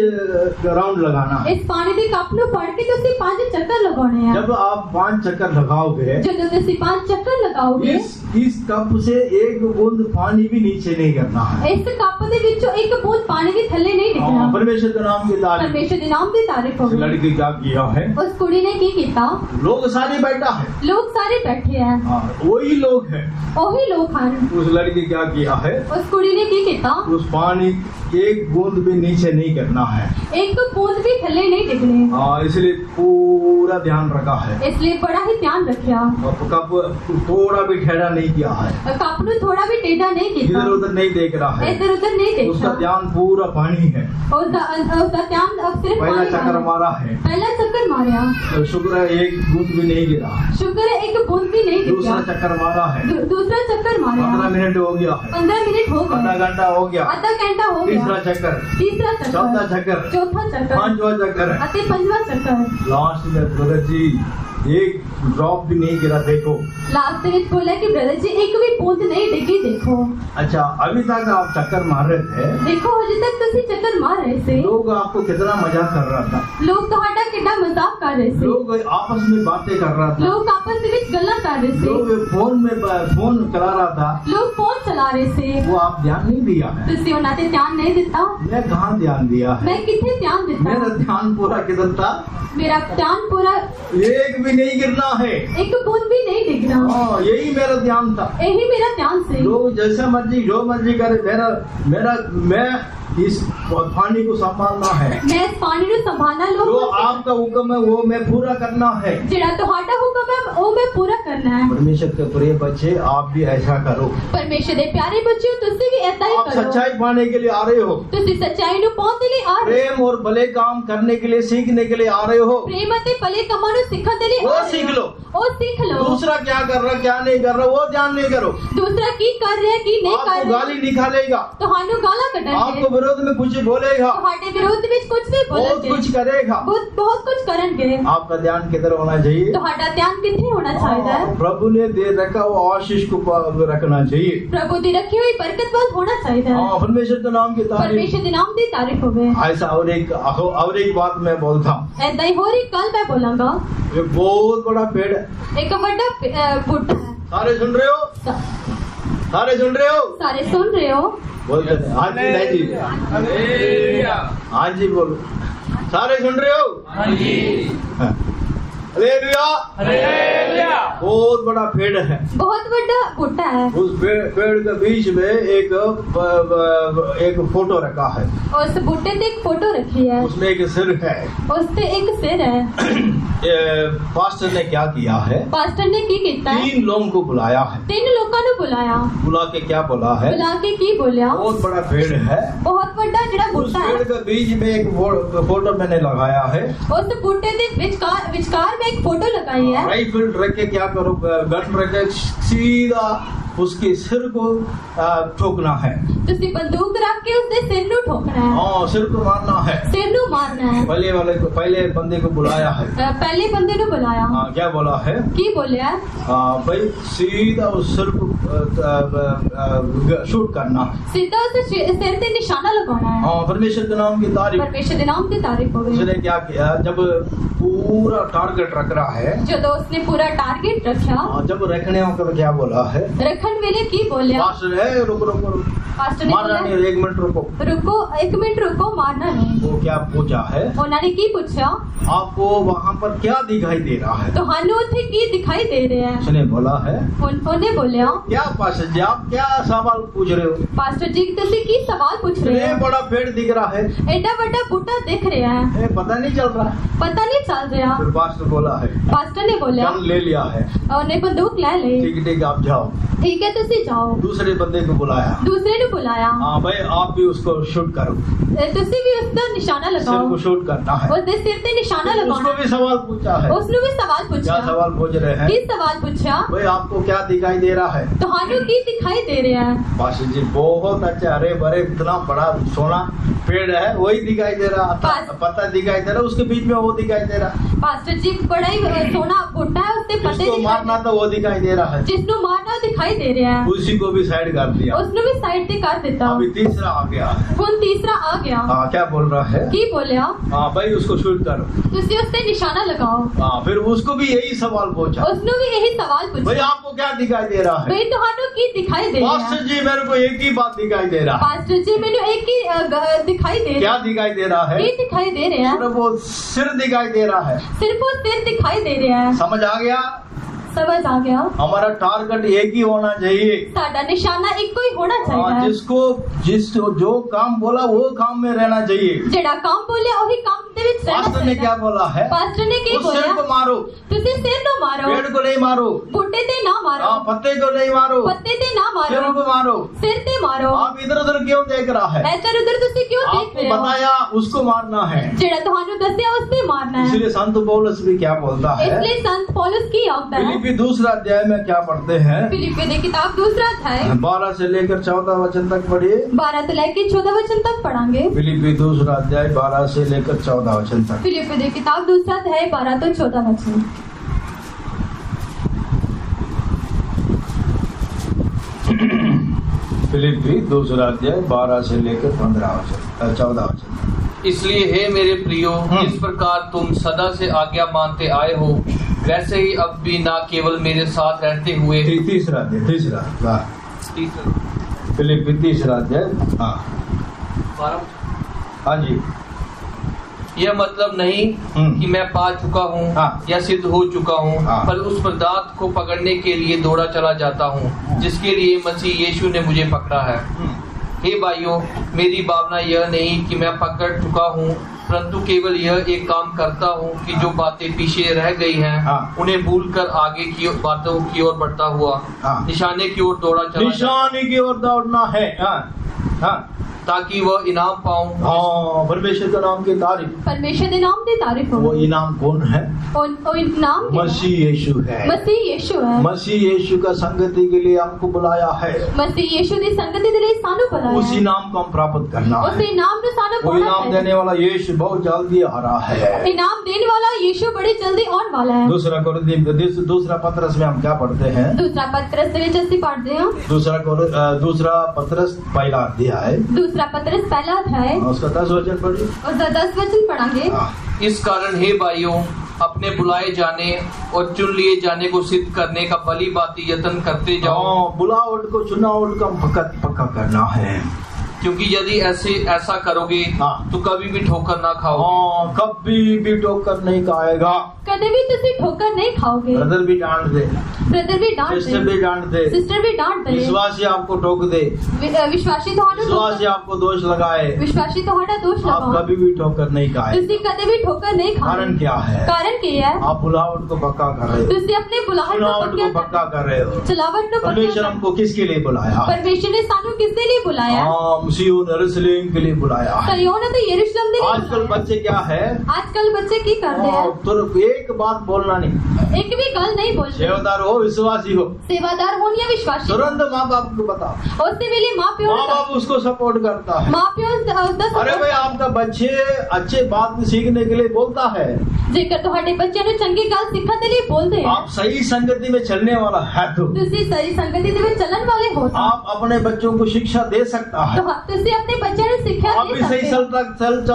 राउंड लगाना है। इस पानी के कप नु पकड़ के तुसी 5 चक्कर लगाने हैं। जब आप 5 चक्कर लगाओगे, जब तुसी 5 चक्कर लगाओगे, इस कप से एक बूंद पानी भी नीचे नहीं करना है, इस कप दे विचों एक बूंद पानी भी थल्ले नहीं डिगना। परमेश्वर के नाम की तारीफ। परमेश्वर के नाम की तारीफ होगी। लड़की क्या किया है, उस कुड़ी ने की कीता, लोग सारे बैठा है, लोग सारे बैठे हैं, वही लोग हैं, वही लोग हैं। उस लड़की क्या किया है, उस कुड़ी ने की कीता, उस पानी एक बूंद भी नीचे नहीं करना है, एक बूंद भी थल्ले नहीं डिगने, इसलिए पूरा ध्यान रखा है, इसलिए बड़ा ही ध्यान रखा, कप थोड़ा भी ठहरा नहीं किया है, ਕੱਪ ਨੂੰ ਥੋੜਾ ਵੀ ਟੇਢਾ ਨਹੀਂ ਕੀਤਾ, इधर उधर नहीं देख रहा है, ਇੱਧਰ ਉੱਧਰ ਨਹੀਂ उसका ਦੇਖਦਾ, ध्यान पूरा पानी है। ਉਸਦਾ ਧਿਆਨ ਸਿਰਫ पहला ਪਾਣੀ चक्कर ਵੱਲ। मारा है, ਪਹਿਲਾ ਚੱਕਰ ਮਾਰਿਆ, तो शुक्र है एक बूंद भी नहीं गिरा। ਸ਼ੁਕਰ ਹੈ ਇੱਕ ਬੂੰਦ ਵੀ ਨਹੀਂ दूसरा ਡਿੱਗਾ। चक्कर मारा है, ਦੂਸਰਾ ਚੱਕਰ 15 ਮਾਰਿਆ, मिनट हो गया है, 15 मिनट हो आधा गए, घंटा हो गया, आधा घंटा हो तीसरा गया, चक्कर, तीसरा चौथा ਚੱਕਰ, चक्कर, चौथा ਚੱਕਰ पांचवा चक्कर, ਅਤੇ ਪੰਜਵਾਂ ਚੱਕਰ। लास्ट में ब्रदर जी एक ड्रॉप भी नहीं गिरा, देखो। लास्ट ਦੇ ਵਿੱਚ ਬੋਲਿਆ ਕਿ ਬ੍ਰਦਰ ਜੀ ਇੱਕ ਵੀ ਬੂੰਦ ਨਹੀਂ ਡਿੱਗੀ, ਦੇਖੋ अच्छा, अभी तक आप चक्कर मार रहे थे, ਦੇਖੋ ਹਜੇ ਤੱਕ ਤੁਸੀਂ ਚੱਕਰ ਮਾਰ ਰਹੇ ਸੀ, लोग आपको कितना मजाक कर रहा था, ਲੋਕ ਤੁਹਾਡਾ ਕਿੰਨਾ ਮਜ਼ਾਕ ਕਰ ਰਹੇ ਸੀ, लोग आपस में बातें कर रहा था, ਲੋਕ ਆਪਸ ਦੇ ਵਿੱਚ ਗੱਲਾਂ ਕਰ ਰਹੇ ਸੀ, लोग फोन चला रहा था, ਲੋਕ ਫੋਨ ਚਲਾ ਰਹੇ ਸੀ, वो आप ध्यान नहीं दिया है। ਤੁਸੀਂ ਉਹਨਾਂ ਤੇ ਧਿਆਨ ਨਹੀਂ ਦਿੱਤਾ। मैं कहाँ ध्यान दिया है, ਮੈਂ ਕਿੱਥੇ ਧਿਆਨ मेरा ਦਿੱਤਾ, ध्यान पूरा किधर था, ਮੇਰਾ ਧਿਆਨ ਪੂਰਾ एक भी नहीं गिरना है। ਇੱਕ ਬੂੰਦ ਵੀ ਨਹੀਂ ਡਿੱਗਣਾ, हाँ, यही मेरा ध्यान था। ਇਹੀ ਮੇਰਾ ਧਿਆਨ ਸੀ। लोग जैसा मर्जी जो मर्जी करे, मैं इस पानी को संभालना है, ਮੈਂ ਇਸ ਪਾਣੀ ਨੂੰ ਸੰਭਾਲਣਾ, जो ਲੋਕ आपका हुक्म है वो मैं पूरा करना है। ਜਿਹੜਾ ਤੁਹਾਡਾ ਹੁਕਮ ਹੈ ਉਹ ਮੈਂ ਪੂਰਾ ਕਰਨਾ ਹੈ। परमेश्वर के प्रिय बच्चे, आप भी ऐसा करो। ਪਰਮੇਸ਼ਰ ਦੇ ਪਿਆਰੇ ਬੱਚਿਓ, ਤੁਸੀਂ ਵੀ ਏਦਾਂ ਹੀ आप ਕਰੋ। सच्चाई पाने के लिए आ रहे हो, ਤੁਸੀਂ ਸੱਚਾਈ ਨੂੰ ਪਾਉਣ ਦੇ ਲਈ ਆ ਰਹੇ प्रेम और भले काम करने के लिए सीखने के लिए आ रहे हो, ਪ੍ਰੇਮ ਅਤੇ ਭਲੇ ਕੰਮਾਂ ਨੂੰ ਸਿੱਖਣ ਦੇ ਲਈ वो ਆ ਰਹੇ सीख ਹੋ। लो। ਉਹ ਸਿੱਖ ਲਓ। दूसरा क्या कर रहा क्या नहीं कर रहा वो ध्यान नहीं करो। ਦੂਸਰਾ ਕੀ ਕਰ ਰਿਹਾ ਕੀ ਨਹੀਂ ਕਰ आपको ਰਿਹਾ, गाली निकालेगा, ਤੁਹਾਨੂੰ ਗਾਲਾਂ ਕੱਢਣਗੇ, आपको विरोध में कुछ बोलेगा, ਤੁਹਾਡੇ ਵਿਰੋਧ ਵਿੱਚ ਕੁਝ ਵੀ बहुत ਬੋਲਣਗੇ, कुछ करेगा। ਬਹੁਤ ਕੁਝ ਕਰਨਗੇ। आपका ध्यान किधर होना चाहिए? ਤੁਹਾਡਾ ਧਿਆਨ ਕਿੱਥੇ ਹੋਣਾ ਚਾਹੀਦਾ ਹੈ? प्रभु ने दे रखा वो आशीष को रखना चाहिए। ਪ੍ਰਭੂ ਦੀ ਰੱਖੀ ਹੋਈ ਬਰਕਤ ਵੱਲ ਹੋਣਾ ਚਾਹੀਦਾ ਹੈ। हाँ, परमेश्वर के नाम की तारीफ। ਪਰਮੇਸ਼ਰ ਦੇ ਨਾਮ ਦੀ ਤਾਰੀਫ ਹੋਵੇ। ऐसा और एक बात मैं बोलता हूँ, ਏਦਾਂ ਹੀ ਹੋਰ ਇੱਕ ਗੱਲ ਮੈਂ ਬੋਲਾਂਗਾ। ये बहुत बड़ा पेड़ है। ਇੱਕ ਵੱਡਾ ਬੂਟਾ ਹੈ। सारे सुन रहे हो? सारे सुन रहे हो? ਸਾਰੇ ਸੁਣ ਰਹੇ ਹੋ? बोलते हैं, हाँ जी नहीं जी, हाँ जी बोलो। सारे सुन रहे हो? हाँ जी। हालेलुया। बहुत बड़ा पेड़ है। ਬਹੁਤ ਵੱਡਾ ਬੂਟਾ ਹੈ। उस पेड़ के बीच में एक फोटो रखा है, ਉਸ ਬੂਟੇ ਤੇ ਇੱਕ ਫੋਟੋ ਰੱਖੀ ਹੈ, उसमें एक सिर है। ਉਸ ਤੇ ਇੱਕ ਸਿਰ ਹੈ। पास्टर ने क्या किया है? ਪਾਸਟਰ ਨੇ ਕੀ ਕੀਤਾ ਹੈ? 3 लोगों को बुलाया है। 3 ਲੋਕਾਂ ਨੂੰ ਬੁਲਾਇਆ, बुला के क्या बोला है? ਬੁਲਾ ਕੇ ਕੀ ਬੋਲਿਆ? बहुत बड़ा पेड़ है, ਬਹੁਤ ਵੱਡਾ ਜਿਹੜਾ उस ਬੂਟਾ पेड़ ਹੈ, के बीच में एक फोटो मैंने लगाया है। ਉਸ ਬੂਟੇ ਦੇ ਵਿਚਕਾਰ में एक फोटो लगाई है। राइफल रख के क्या करो, गन रख के सीधा उसके सिर को ठोकना है। ਤੁਸੀਂ ਬੰਦੂਕ ਰੱਖ ਕੇ ਉਸਦੇ ਸਿਰ ਨੂੰ ਠੋਕਣਾ ਹੈ, हाँ, सिर को मारना है। ਸਿਰ ਨੂੰ ਮਾਰਨਾ ਹੈ। पहले बंदे को बुलाया है। ਪਹਿਲੇ ਬੰਦੇ ਨੂੰ ਬੁਲਾਇਆ, हाँ, क्या बोला है? ਕੀ ਬੋਲਿਆ? भाई सीधा उस सिर को शूट करना है। ਸਿੱਧਾ ਉਸ ਸਿਰ ਤੇ ਨਿਸ਼ਾਨਾ ਲਗਾਉਣਾ ਹੈ। हाँ, परमेश्वर के नाम की तारीफ। ਪਰਮੇਸ਼ਰ ਦੇ ਨਾਮ ਦੀ ਤਾਰੀਫ ਹੋਵੇ। उसने क्या किया, जब पूरा टारगेट रख रहा है, ਜਦੋਂ ਉਸਨੇ ਪੂਰਾ ਟਾਰਗੇਟ ਰੱਖਿਆ, जब रखने होकर क्या बोला है? ਰੱਖਣ ਵੇਲੇ ਕੀ ਬੋਲਿਆ? पास्टर है, रुको रुको रुको, ਪਾਸਟਰ ਨੇ मारना ਬੋਲਿਆ, नहीं, 1 मिनट रुको। ਰੁਕੋ, 1 ਮਿੰਟ ਰੁਕੋ, ਮਾਰਨਾ ਨਹੀਂ। वो क्या पूछा है? ਉਹਨਾਂ ਨੇ ਕੀ ਪੁੱਛਿਆ? आपको वहाँ पर क्या दिखाई दे रहा है? ਤੁਹਾਨੂੰ ਉੱਥੇ ਕੀ ਦਿਖਾਈ ਦੇ ਰਿਹਾ ਹੈ? उसने बोला है, ਉਹਨੇ ਬੋਲਿਆ, क्या पास्टर जी आप क्या सवाल पूछ रहे हो? ਪਾਸਟਰ ਜੀ ਤੁਸੀਂ ਕੀ ਸਵਾਲ ਪੁੱਛ ਰਹੇ इतने ਹੋ? बड़ा पेड़ दिख रहा है, ਐਡਾ ਵੱਡਾ ਬੂਟਾ ਦਿਖ ਰਿਹਾ ਹੈ, पता नहीं चल रहा है। ਪਤਾ ਨਹੀਂ ਚੱਲ ਰਿਹਾ। फिर पास्टर बोला है, ਪਾਸਟਰ ਨੇ ਬੋਲਿਆ, गन ले लिया है, ਉਹਨੇ ਬੰਦੂਕ ਲੈ ਲਈ, ठीक ठीक आप जाओ। ਠੀਕ ਹੈ ਤੁਸੀਂ ਜਾਓ। दूसरे बंदे को बुलाया, ਦੂਸਰੇ ਨੂੰ ਬੁਲਾਇਆ, हाँ भाई आप भी उसको शूट करो, ਤੁਸੀਂ ਵੀ ਉਸ ਦਾ ਨਿਸ਼ਾਨਾ सिर ਲਗਾਓ, को शूट करना है। ਉਸ ਦੇ ਸਿਰ ਤੇ ਨਿਸ਼ਾਨਾ उसको ਲਗਾਉਣਾ। भी सवाल पूछा है, ਉਸ ਨੂੰ ਵੀ ਸਵਾਲ क्या ਪੁੱਛਿਆ। सवाल पूछ रहे ਕੀ हैं? ਸਵਾਲ ਪੁੱਛਿਆ? भाई आपको क्या दिखाई दे रहा है? ਤੁਹਾਨੂੰ ਕੀ ਦਿਖਾਈ ਦੇ ਰਿਹਾ ਹੈ? पास्टर जी बहुत अच्छा, हरे भरे इतना बड़ा सोना पेड़ है, वही दिखाई दे रहा, पत्ता दिखाई दे रहा, उसके बीच में वो दिखाई दे रहा, ਪਾਸਟਰ ਜੀ ਬੜਾ ਹੀ ਸੋਹਣਾ ਬੂਟਾ है, उसते पत्ते जिसको मारना था वो दिखाई दे रहा है, जिस ਨੂੰ ਮਾਰਨਾ ਉਹ ਦਿਖਾਈ ਦੇ ਰਿਹਾ ਹੈ, उसी को भी साइड कर दिया। ਉਸ ਨੂੰ ਵੀ ਸਾਈਡ ਤੇ ਕਰ ਦਿੱਤਾ। अभी तीसरा आ गया है। ਹੁਣ ਤੀਸਰਾ ਆ ਗਿਆ। हाँ, क्या बोल रहा है? ਕੀ ਬੋਲਿਆ? हाँ भाई उसको शूट करो। ਤੁਸੀਂ ਉਸ ਤੇ ਨਿਸ਼ਾਨਾ ਲਗਾਓ। हाँ, फिर उसको भी यही सवाल पूछा, ਉਸ ਨੂੰ ਵੀ ਇਹੀ ਸਵਾਲ भाई ਪੁੱਛਿਆ, आपको क्या दिखाई दे रहा है? ਬਈ ਤੁਹਾਨੂੰ ਕੀ ਦਿਖਾਈ ਦੇ ਰਿਹਾ ਹੈ? पास्टर जी मेरे को एक ही बात दिखाई दे रहा है। ਪਾਸਟਰ ਜੀ ਮੈਨੂੰ ਇੱਕ ਹੀ ਦਿਖਾਈ ਦੇ क्या ਰਿਹਾ दिखाई दे रहा है? ਕੀ ਦਿਖਾਈ ਦੇ ਰਿਹਾ ਹੈ? सिर्फ वो सिर दिखाई दे रहा है। सिर्फ वो सिर दिखाई दे ਰਿਹਾ ਹੈ। समझ आ गया? समझ आ गया। हमारा टारगेट एक ही होना चाहिए। साडा निशाना इको ही होना चाहिए हाँ, जिसको जो काम बोला वो काम में रहना चाहिए। जेड़ा काम बोले वही काम दे विच रहना पास्टर ने क्या बोला है? पास्टर ने की उस सिर को बोला मारो, तुसी सिर नो मारो, पेड़ को नहीं मारो। बूटे ते ना मारो, पत्ते को नहीं मारो, पत्ते ते ना सिर मारो, को मारो। सिर ते मारो। आप इधर उधर क्यों देख रहा है? इधर उधर तुसी क्यों देख आपको रहे हो? बताया उसको मारना है। जेड़ा तुहानू दस्या उसने मारना है। इसलिए संत पौलुस भी क्या बोलता है? इसलिए संत पौलुस की आंदा है। फिलिप्पी 2 अध्याय में क्या पढ़ते हैं? फिलिप्पी दी किताब 2 अध्याय 12 से लेकर 14 वचन तक पढ़िए। 12 से लेकर 14 वचन तक पढ़ांगे। फिलिप्पी 2 अध्याय 12 से लेकर 14 वचन तक। फिलिप्पी दी किताब 2 अध्याय 12 तो 14 वचन। फिलिप्पी 2 अध्याय 12 से लेकर 14 वचन। इसलिए हे मेरे प्रियो, इस प्रकार तुम सदा से आज्ञा मानते आए हो, वैसे ही अब भी ना केवल मेरे साथ रहते हुए। तीसरा फिलिप्पी 3 अध्याय। हाँ जी। यह मतलब नहीं कि मैं पा चुका हूँ या सिद्ध हो चुका हूँ, पर उस पदार्थ को पकड़ने के लिए दौड़ा चला जाता हूँ जिसके लिए मसीह यीशु ने मुझे पकड़ा है। हे भाइयों, मेरी भावना यह नहीं कि मैं पकड़ चुका हूँ, परंतु केवल यह एक काम करता हूँ कि जो बातें पीछे रह गई हैं उन्हें भूलकर आगे की बातों की ओर बढ़ता हुआ निशाने की ओर दौड़ा चला। निशाने की ओर दौड़ना है। ताकि वह इनाम पाऊं। परमेश्वर का नाम की तारीफ। परमेश्वर के नाम की तारीफ हो। वो इनाम कौन है? वो इनाम मसीह यीशु है। मसीह यीशु है। मसीह यीशु का संगति के लिए हमको बुलाया है। मसीह यीशु की संगति के लिए सानू बुलाया है। उस इनाम को हम प्राप्त करना है। उस इनाम को सानू वो इनाम देने वाला यीशु बहुत जल्दी आ रहा है। इनाम देने वाला यीशु बड़ी जल्दी आने वाला है। दूसरा पत्रस में हम क्या पढ़ते हैं? दूसरा पत्रस में जैसे पढ़ते हैं। दूसरा पत्रस पहला अध्याय। दूसरा पत्रस पहला अध्याय उसका 10 वचन पढ़िए। उसका 10 वचन पढ़ांगे। इस कारण हे भाइयों, अपने बुलाए जाने और चुन लिए जाने को सिद्ध करने का भली भांति यत्न करते जाओ। बुलावट को चुनावट का पक्का करना है, क्योंकि यदि ऐसा करोगे तो कभी भी ठोकर ना खाओगे। कभी भी ठोकर नहीं खाएगा। कभी भी तुसी ठोकर नहीं खाओगे। ब्रदर भी डांट दे, सिस्टर भी डांट दे, विश्वासी आपको टोक दे, विश्वासी विश्वासी आपको दोष लगाए, विश्वासी तुम्हारा दोष आप कभी भी ठोकर नहीं खाए। तुसी कभी भी ठोकर नहीं खाओगे। कारण क्या है? कारण क्या है? आप बुलावट को पक्का कर रहे हो। तुसी अपने चुनावट को पक्का कर रहे हो। चलावट को परमेश्वर हमको किसके लिए बुलाया? परमेश्वर ने सानू किसके लिए बुलाया? सिय्योन यरूशलेम के लिए बुलाया है। सिय्योन तो यरूशलेम के लिए। आजकल बच्चे क्या है? आजकल बच्चे की करते हैं? तो एक बात बोलना नहीं, एक भी गल नहीं बोलते। सेवादार हो विश्वासी हो, सेवादार हो या विश्वासी, तुरंत माँ बाप को बताओ। उससे मिली माँ प्यो, माँ बाप उसको सपोर्ट करता है। माँ प्यो अरे भाई, आपका बच्चे अच्छे बात सीखने के लिए बोलता है। जेकर तुम्हारे बच्चे ने चंगी गल सीखने के लिए बोलते हैं। आप सही संगति में चलने वाला है तो तुसी सही संगति में चलन वाले हो। आप अपने बच्चों को शिक्षा दे सकता है। तुसी अपने बच्चे ने शिक्षा आप भी सही चल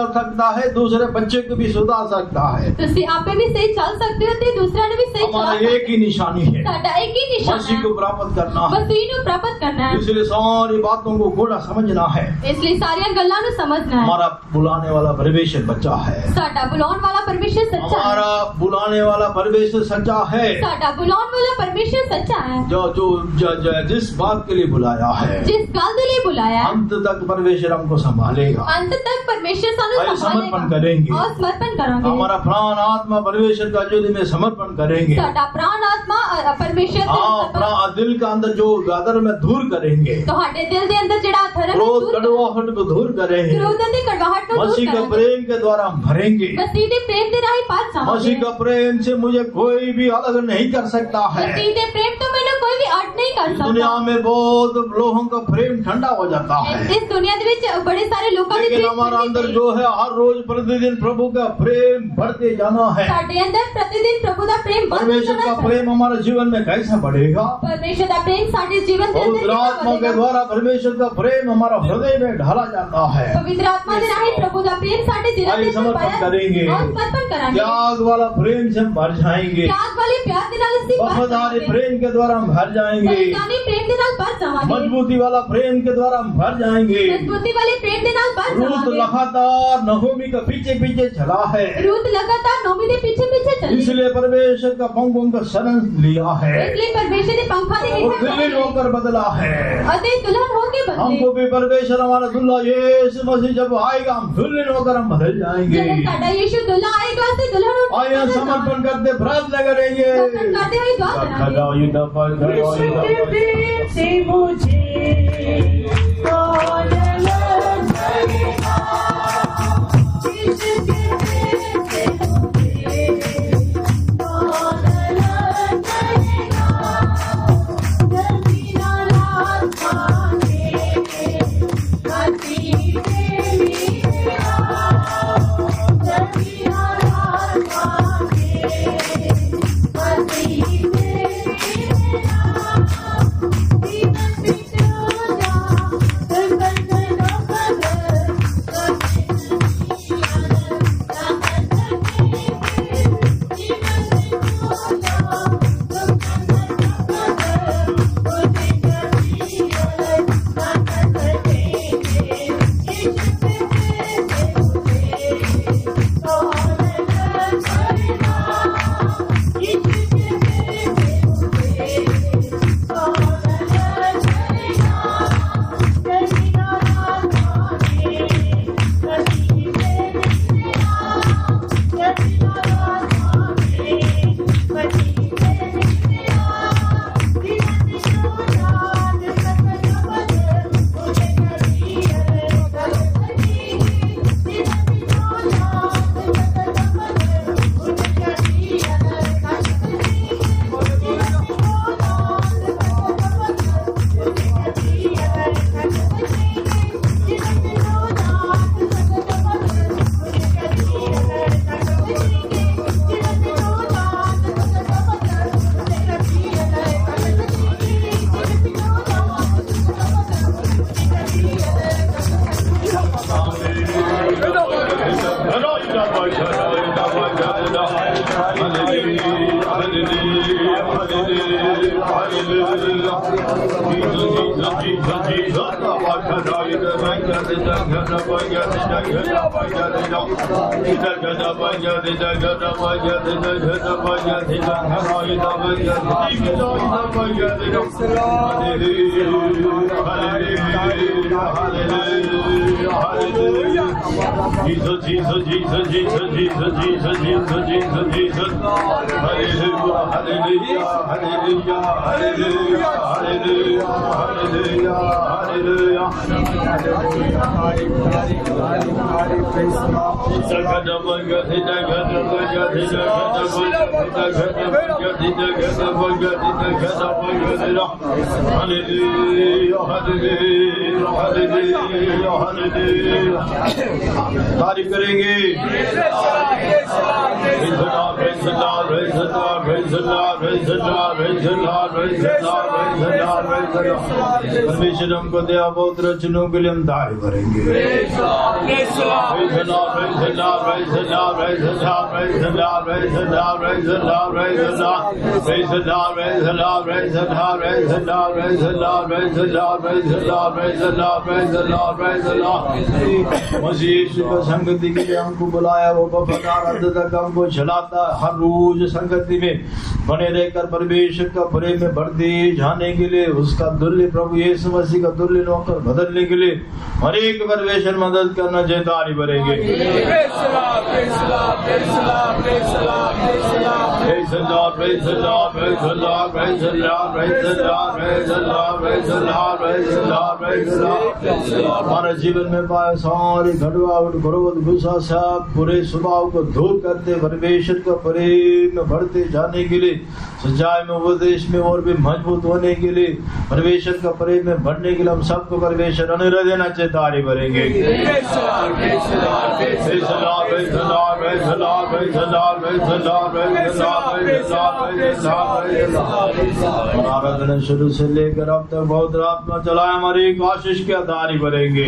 सकता है, दूसरे बच्चे को भी सुधार सकता है। तुसी आप भी सही चल सकते हो, दूसरा ने भी सही। हमारा एक ही निशानी है, एक ही निशान मसीह को प्राप्त करना है। मसीह को प्राप्त करना है। इसलिए सारी बातों को थोड़ा समझना है। इसलिए सारी गल्लां नु समझना है। हमारा बुलाने वाला परमेश्वर बच्चा है। साडा बुलाने वाला परमेश्वर सच्चा है। हमारा बुलाने वाला परमेश्वर सच्चा है। साडा बुलाने वाला परमेश्वर सच्चा है। जो जिस बात के लिए बुलाया है, जिस गल के लिए बुलाया है, अंत तक परमेश्वर हमको संभालेगा। अंत तक परमेश्वर सानू समर्पण करेंगे और समर्पण करेंगे। हमारा प्राण आत्मा परमेश्वर का जो में समर्पण करेंगे। साडा प्राण आत्मा परमेश्वर दिल का अंदर जो गादर में दूर करेंगे। तो हमारे दिल के अंदर जड़ा धर्म क्रोध कड़वाहट को दूर करेंगे। कड़वाहट को मसीह का प्रेम के द्वारा हम भरेंगे। मसीह के प्रेम के राही पास जाओगे। मसीह का प्रेम से मुझे कोई भी अलग नहीं कर सकता है। मसीह के प्रेम तो मैंने कोई भी अर्थ नहीं कर सकता। दुनिया में बहुत लोगों का प्रेम ठंडा हो जाता है। इस दुनिया में बड़े सारे लोगों के लेकिन हमारा अंदर जो है हर रोज प्रतिदिन प्रभु का प्रेम बढ़ते जाना है। साडे अंदर प्रतिदिन प्रभु का प्रेम परमेश्वर का प्रेम हमारे जीवन में कैसा बढ़ेगा? परमेश्वर का प्रेम साडे जीवन के पवित्र आत्मा के द्वारा परमेश्वर का प्रेम हमारा हृदय में ढाला जाता है। पवित्र आत्मा के राही प्रभु का प्रेम साडे जीवन में समर्पण करेंगे। समर्पण कराएंगे। त्याग वाला प्रेम से हम भर जाएंगे। त्याग वाले प्यार के नाल से वफादारी प्रेम के द्वारा हम भर जाएंगे। प्रेम दे नाल भर जावांगे मजबूती वाला प्रेम के द्वारा हम भर जाएंगे मजबूती वाले प्रेम दे नाल भर रूत जावांगे लगातार नहोमी के पीछे पीछे चला है रूत लगातार नोमी दे पीछे पीछे चली इसलिए परमेश्वर का पंखों का शरण लिया है इसलिए परमेश्वर ने पंखा दे और दुल्हन होकर बदला है अते दुल्हन होके बदले हमको भी परमेश्वर हमारा दुल्हा यीशु मसीह जब आएगा हम दुल्हन होकर हम बदल जाएंगे जब साडा यीशु दुल्हा आएगा ते दुल्हन आइए समर्पण करते प्रार्थना करेंगे समर्पण करते हुए दुआ करेंगे से मुझे कौन लड़ेगा जिसके से मुझे कौन लड़ेगा जमीना रात मांगे कभी तेरा जमीना रात मांगे कभी तारीफ करेंगे। परमेश्वर हमको दया बहुत रचनों के लिए हम तारीफ करेंगे। मसीह का संगति के लिए हमको बुलाया, वो वफादार तक हमको चलाता। हर रोज संगति में बने रहकर परमेश्वर का प्रेम में बढ़ते जाने के लिए, उसका दुल्य प्रभु यीशु मसीह का दुल्य नौकर बदलने के लिए हर एक परमेश्वर मदद करना जयदारी भरेंगे। हमारे जीवन में पाए सारे घटवावट, क्रोध, गुस्सा सब पूरे स्वभाव को दूर करते परमेश्वर का प्रेम में बढ़ते जाने के लिए, सच्चाई में उपदेश में और भी मजबूत होने के लिए, परमेश्वर का प्रेम में बढ़ने के लिए हम सबको परमेश्वर अनुग्रह आशीर्वाद देना चाहिए, तारी भरेंगे। आराधना शुरू से लेकर अब तक बहुत रात में चला, हमारी आशीष की तारी भरेंगे।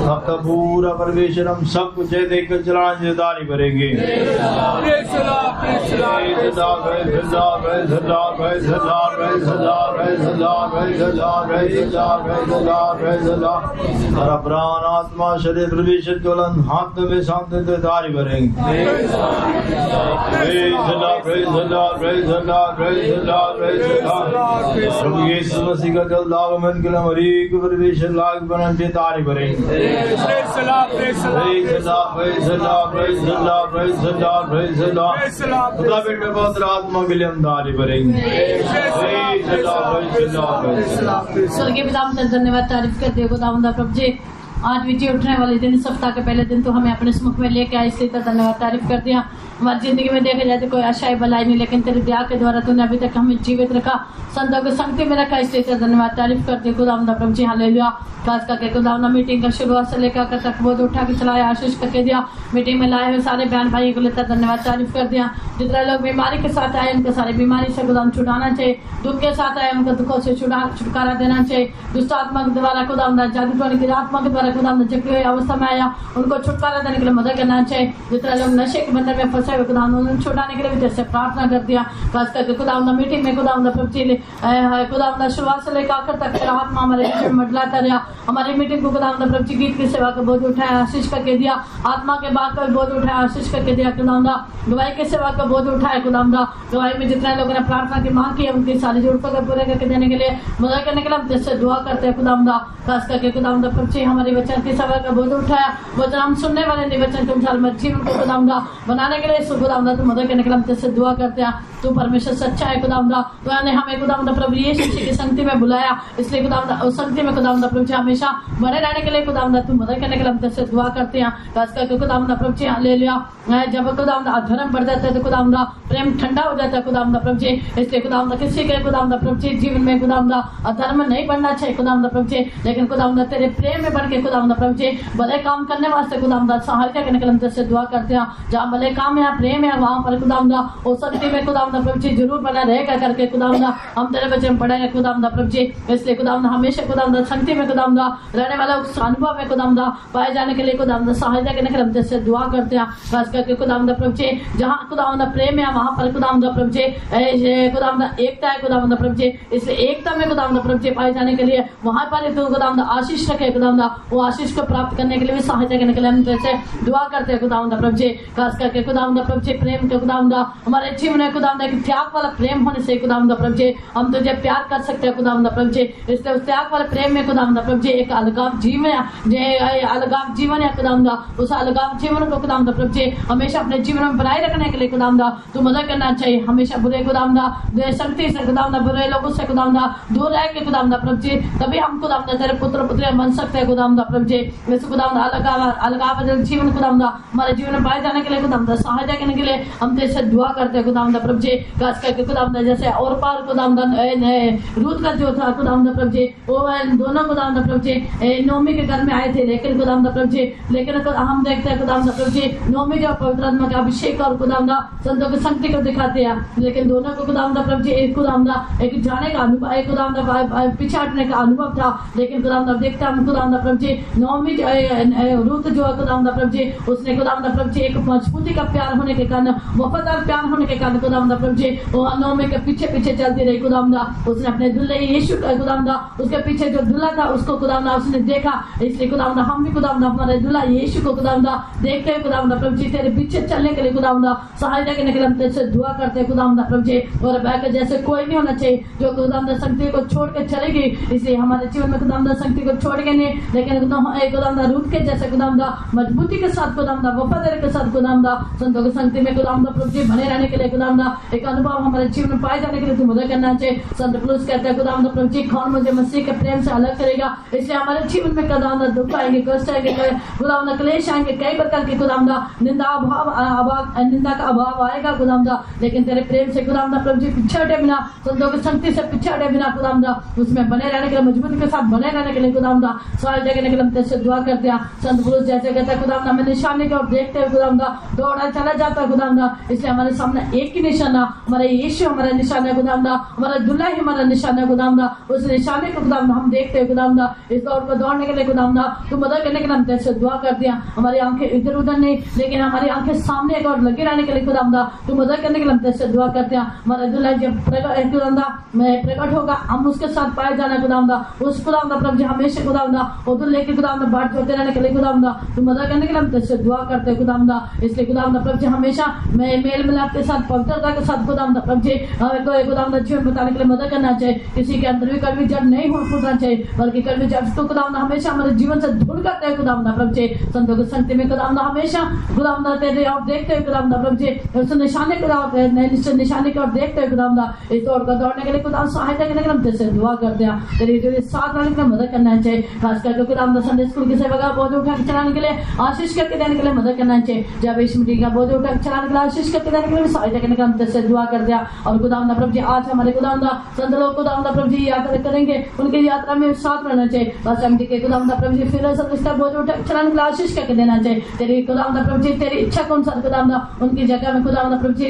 अब तक पूरा परमेश्वर हम सब कुछ देखकर चलाने से तारी भरेंगे। प्राण आत्मा शरीर परमेश्वर ज्वलन हाथ में शांति से तारी भरेंगे। प्रभु यीशु मसीह का जल दागमन के लिए हमारी परमेश्वर लाग बनन से तारी भरेंगे। खुदा बेटे बहुत आत्मा के लिए हम तारी भरेंगे। स्वर्गीय पिता हम धन्यवाद तारीफ करते हो खुदा प्रभु जी, आज विजय उठने वाले दिन, सप्ताह के पहले दिन तो हमें अपने सम्मुख में लेके आए, इसलिए धन्यवाद तारीफ करते हैं। हमारी जिंदगी में देखा जाए तो कोई आशाएं भलाई नहीं, लेकिन तेरी दया के द्वारा तूने अभी तक हमें जीवित रखा, संतों की संगति में रखा, इसलिए धन्यवाद तारीफ करते खुदावंदा प्रभु जी। हालेलुया। खास करके खुदावंदा मीटिंग का शुरुआत से लेकर तक बहुत उठा के चलाया, आशीष करके दिया। मीटिंग में लाए हुए सारे बहन भाई को लेकर धन्यवाद तारीफ कर दिया। जितने लोग बीमारी के साथ आए उनको सारी बीमारी से खुदावंदा छुड़ाना चाहिए, दुख के साथ आए उनको दुखों से छुटकारा देना चाहिए। दुष्ट आत्मा के द्वारा खुदावंदा जादू टोने की आत्मा के द्वारा खुदावंदा जकड़ी हुई अवस्था में आया, उनको छुटकारा देने के लिए मदद करना चाहिए। जितने लोग नशे के बंधन में फंसे हुए खुदावंदा छुड़ाने के लिए भी जैसे प्रार्थना कर दिया। खास करके खुदावंदा मीटिंग में खुदावंदा प्रभु जी खुदावंदा शुरुआत से लेकर आखिर तक तेरा आत्मा हमारे बीच में मंडलाता रहा। हमारी मीटिंग को खुदावंदा प्रभु जी गीत की सेवा का बोझ उठाया, आशीष करके दिया। आत्मा के बात का बोझ उठाया, आशीष करके दिया। खुदावंदा गवाही की सेवा का बोझ उठाया। खुदावंदा गवाही में जितने लोगों ने प्रार्थना की मांग की, उनकी सारी जरूरतों को पूरे करके देने के लिए मदद करने के लिए हम जैसे दुआ करते हैं खुदावंदा। खास करके खुदावंदा प्रभु जी हमारे वचन की सेवा का बोझ उठाया। वचन हम सुनने वाले नहीं, वचन तुम जीवन को खुदावंदा बनाने के लिए खुदावंदा तुम मदद करने के लिए हम जैसे दुआ करते हैं। तू परमेश्वर सच्चा है खुदावंदा, तुमने हमें खुदावंदा प्रभु यीशु मसीह की संगति में बुलाया, इसलिए खुदावंदा उस संगति में खुदावंदा प्रभु जी हमेशा बने रहने के लिए खुदावंदा तू मदद करने के लिए हम जैसे दुआ करते हैं। खास करके खुदावंदा प्रभु जी हालेलुया। जब खुदावंदा अधर्म बढ़ जाता है तो खुदावंदा प्रेम ठंडा हो जाता है खुदावंदा प्रभु जी, इसलिए खुदावंदा किसी के खुदावंदा प्रभु जी जीवन में खुदावंदा अधर्म नहीं बढ़ना चाहिए खुदावंदा प्रभु जी, लेकिन खुदावंदा तेरे प्रेम में बढ़ के खुदावंदा प्रभु जी भले काम करने वास्ते खुदावंदा सहायता करने के लिए हम जैसे दुआ करते हैं। जहाँ भले काम है, प्रेम है, वहाँ पर खुदावंदा उस संगति में खुदावंदा प्रभु जी जरूर बना रहेगा करके खुदावंदा हम तेरे बच्चे में पढ़े हैं खुदावंदा प्रभु जी, इसलिए खुदावंदा हमेशा खुदावंदा संगति में खुदावंदा रहने वाला उस अनुभव में खुदावंदा पाए जाने के लिए खुदावंदा सहायता करने के लिए हम जैसे दुआ करते हैं। खास करके खुदावंदा प्रभु जी जहाँ खुदावंदा प्रेम है वहाँ पर खुदावंदा प्रभु जी खुदावंदा एकता है खुदावंदा प्रभु जी, इसलिए एकता में खुदावंदा प्रभु जी पाए जाने के लिए वहाँ पर खुदावंदा आशीष रखे खुदावंदा, वो आशीष को प्राप्त करने के लिए भी सहायता करने के लिए हम जैसे दुआ करते हैं खुदावंदा प्रभु जी। खास करके खुदावंदा प्रभु जी प्रेम के खुदावंदा हमारे जीवन में खुदावंदा एक त्याग वाला प्रेम होने से खुदावंदा प्रभु जी हम तुझे प्यार कर सकते हैं खुदावंदा प्रभु जी, इसलिए उस त्याग वाले प्रेम में खुदावंदा प्रभु जी एक अलगाव जीवन है, अलगाव जीवन है खुदावंदा, उस अलगाव जीवन को खुदावंदा प्रभु जी हमेशा अपने जीवन में बनाए रखने के लिए खुदावंदा तू मदद करना चाहिए। हमेशा बुरे खुदावंदा शक्ति से खुदावंदा बुरे लोगों से खुदावंदा दूर रह के खुदावंदा प्रभु जी तभी हम खुदावंदा तेरे पुत्र पुत्रियां बन सकते हैं खुदावंदा प्रभु जी। वैसे खुदावंदा अलगाव जीवन खुदावंदा हमारे जीवन में पाए जाने के लिए खुदावंदा सहायता करने के लिए हम जैसे दुआ करते हैं खुदावंदा प्रभु जी। खास करके खुदावंदा जैसे और पार खुदावंदा रूत का जो था खुदावंदा प्रभु जी वो दोनों खुदावंदा प्रभु जी नोमी के घर में आए थे, लेकिन खुदावंदा प्रभु जी लेकिन हम देखते हैं खुदावंदा प्रभु जी नोमी जो पवित्र आत्मा का अभिषेक और खुदावंदा संतों की शक्ति को दिखाते हैं, लेकिन दोनों को खुदावंदा प्रभु जी एक खुदावंदा एक जाने का अनुभव, एक खुदावंदा पीछे हटने का अनुभव था, लेकिन खुदावंदा देखते हैं खुदावंदा प्रभु जी नोमी रूत जो है खुदावंदा प्रभु जी उसने खुदावंदा प्रभु जी एक मजबूती का प्यार होने के कारण, वफादार प्यार होने के कारण खुदावंदा प्रभु जी वो नोमी के पीछे पीछे चलती रही खुदावंदा, उसने अपने दुल्हे यीशु खुदावंदा उसके पीछे जो दुल्हा था उसको खुदावंदा उसने देखा, इसलिए खुदावंदा हम भी खुदावंदा हमारे दुल्हा यीशु को खुदावंदा देखते हैं खुदावंदा प्रभु जी तेरे पीछे चलने के लिए खुदावंदा सहायता करने के लिए हम तेरे दुआ करते हैं खुदावंदा प्रभु जी। और बैकर जैसे कोई नहीं होना चाहिए जो खुदावंदा शक्ति को छोड़ के चलेगी, इसलिए हमारे जीवन में खुदावंदा शक्ति को छोड़ के नहीं, लेकिन खुदावंदा रूट के जैसे खुदावंदा मजबूती के साथ खुदावंदा वफादारी के साथ खुदावंदा संतों की संगति में खुदावंदा प्रभु जी बने रहने के लिए खुदावंदा एक अनुभव हमारे जीवन में पाए जाने के लिए तू मदद करना चाहिए। संत पौलुस कहते हैं खुदावंदा प्रभु जी कौन मुझे मसीह के प्रेम से अलग करेगा, इसलिए हमारे जीवन में खुदावंदा दुख आएंगे, कष्ट आएंगे, खुदावंदा क्लेश आएंगे, कई प्रकार की खुदावंदा निंदा का अभाव आएगा खुदावंदा, लेकिन तेरे प्रेम से खुदावंदा प्रभु जी पीछे हटे बिना, संतों की संगति से पीछे हटे बिना खुदावंदा उसमें बने रहने के लिए मजबूती के साथ बने रहने के लिए खुदावंदा सवाल जगने के लिए हम तेरे दुआ करते हैं। संत पुरुष जैसे कहता है खुदावंदा मैं निशाने की ओर देखते हुए खुदावंदा दौड़ा चला जाता है खुदावंदा, इसलिए हमारे सामने एक ही निशाना, हमारा यीशु हमारा निशाना है खुदावंदा, हमारा दुल्हा ही हमारा निशाना है खुदावंदा, उस निशाने को खुदावंदा हम देखते हैं खुदावंदा इस दौड़ को दौड़ने के लिए खुदावंदा तू मदद करने के लिए हम तेरे से दुआ करते हैं। हमारी आंखें इधर उधर नहीं लेकिन हमारी आंखें सामने एक और लगी रहने के लिए खुदावंदा तू मदद करने के लिए हम तेरे से दुआ करते हैं। हमारा दुल्हा जब प्रकट होगा हम उसके साथ पाए जाना खुदावंदा, उस खुदावंदा प्रभु जी हमेशा खुदावंदा उधर लेके खुदावंदा बात जोड़ते रहने के लिए खुदावंदा तू मदद करने के लिए हम तेरे से दुआ करते हैं खुदावंदा। इसलिए खुदावंदा प्रभु जी हमेशा मेल मिलाप के साथ पवित्रता के साथ खुदावंदा प्रभु जी हमें कोई खुदावंदा जीवन बताने के लिए मदद करना चाहिए। किसी के अंदर भी कड़वी जड़ नहीं हो फूटना चाहिए बल्कि कड़वी जड़ तो खुदावंदा हमेशा हमारे जीवन से दूर करते हैं खुदावंदा प्रभु जी। संतों की संगति में खुदावंदा हमेशा खुदावंदा तेरे और देखते हुए खुदावंदा प्रभु जी उस निशाने को निशाने की ओर देखते हुए खुदावंदा इस दौड़ को दौड़ने के लिए खुदा सहायता करने के लिए हम तेरे से दुआ करते हैं। तेरी साथ रहने के लिए मदद करना चाहिए, खास करके खुदावंदा संडे स्कूल की सेवा का बोझ उठा के चलाने के लिए आशीष करके देने के लिए मदद करना चाहिए। जब इस मीटिंग का बोझ उठा के चलाने के लिए आशीष करके देने के लिए सहायता करने के लिए हम तेरे से दुआ करते हैं। और खुदावंदा प्रभु जी आज हमारे खुदावंदा संत लोग खुदावंदा प्रभु जी यात्रा करेंगे, उनकी यात्रा में साथ रहना चाहिए। बस हम के खुदावंदा प्रभु जी फिर इसका बोझ उठा के चलाने के लिए आशीष करके देना चाहिए। तेरी खुदावंदा प्रभु जी तेरी इच्छा कौन सा खुदावंदा उनकी जगह में खुदावंदा प्रभु जी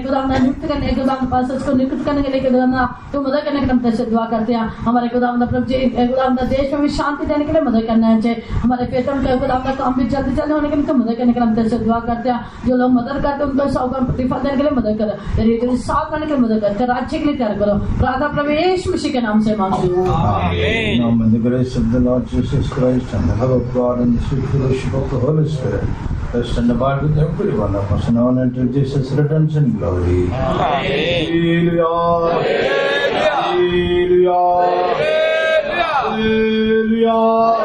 खुदावंदा नियुक्त करने खुदावंदा पास को नियुक्त करने के लिए खुदावंदा तो मदद करने के लिए हम तेरे से दुआ करते हैं। हमारे खुदावंदा प्रभु जी खुदावंदा देश में भी शांति देने के लिए मदद करना चाहिए। हमारे वेतन का खुदावंदा काम भी जल्दी जल्दी होने के लिए तो मदद करने के लिए हम तेरे से दुआ करते हैं। जो लोग मदद करते हैं उनको सौगन प्रतिफल देने के लिए मदद करें, तेरी साथ रहने के लिए मदद करते राज्य के लिए तैयार करो। प्रार्थना प्रभु यीशु मसीह के नाम से मांगते हैं। Now in the grace of the Lord Jesus Christ and the love of God and the sweet fellowship of the Holy Spirit rest and abide with every one of us now and until Jesus returns in glory. Hallelujah. Hallelujah. Hallelujah.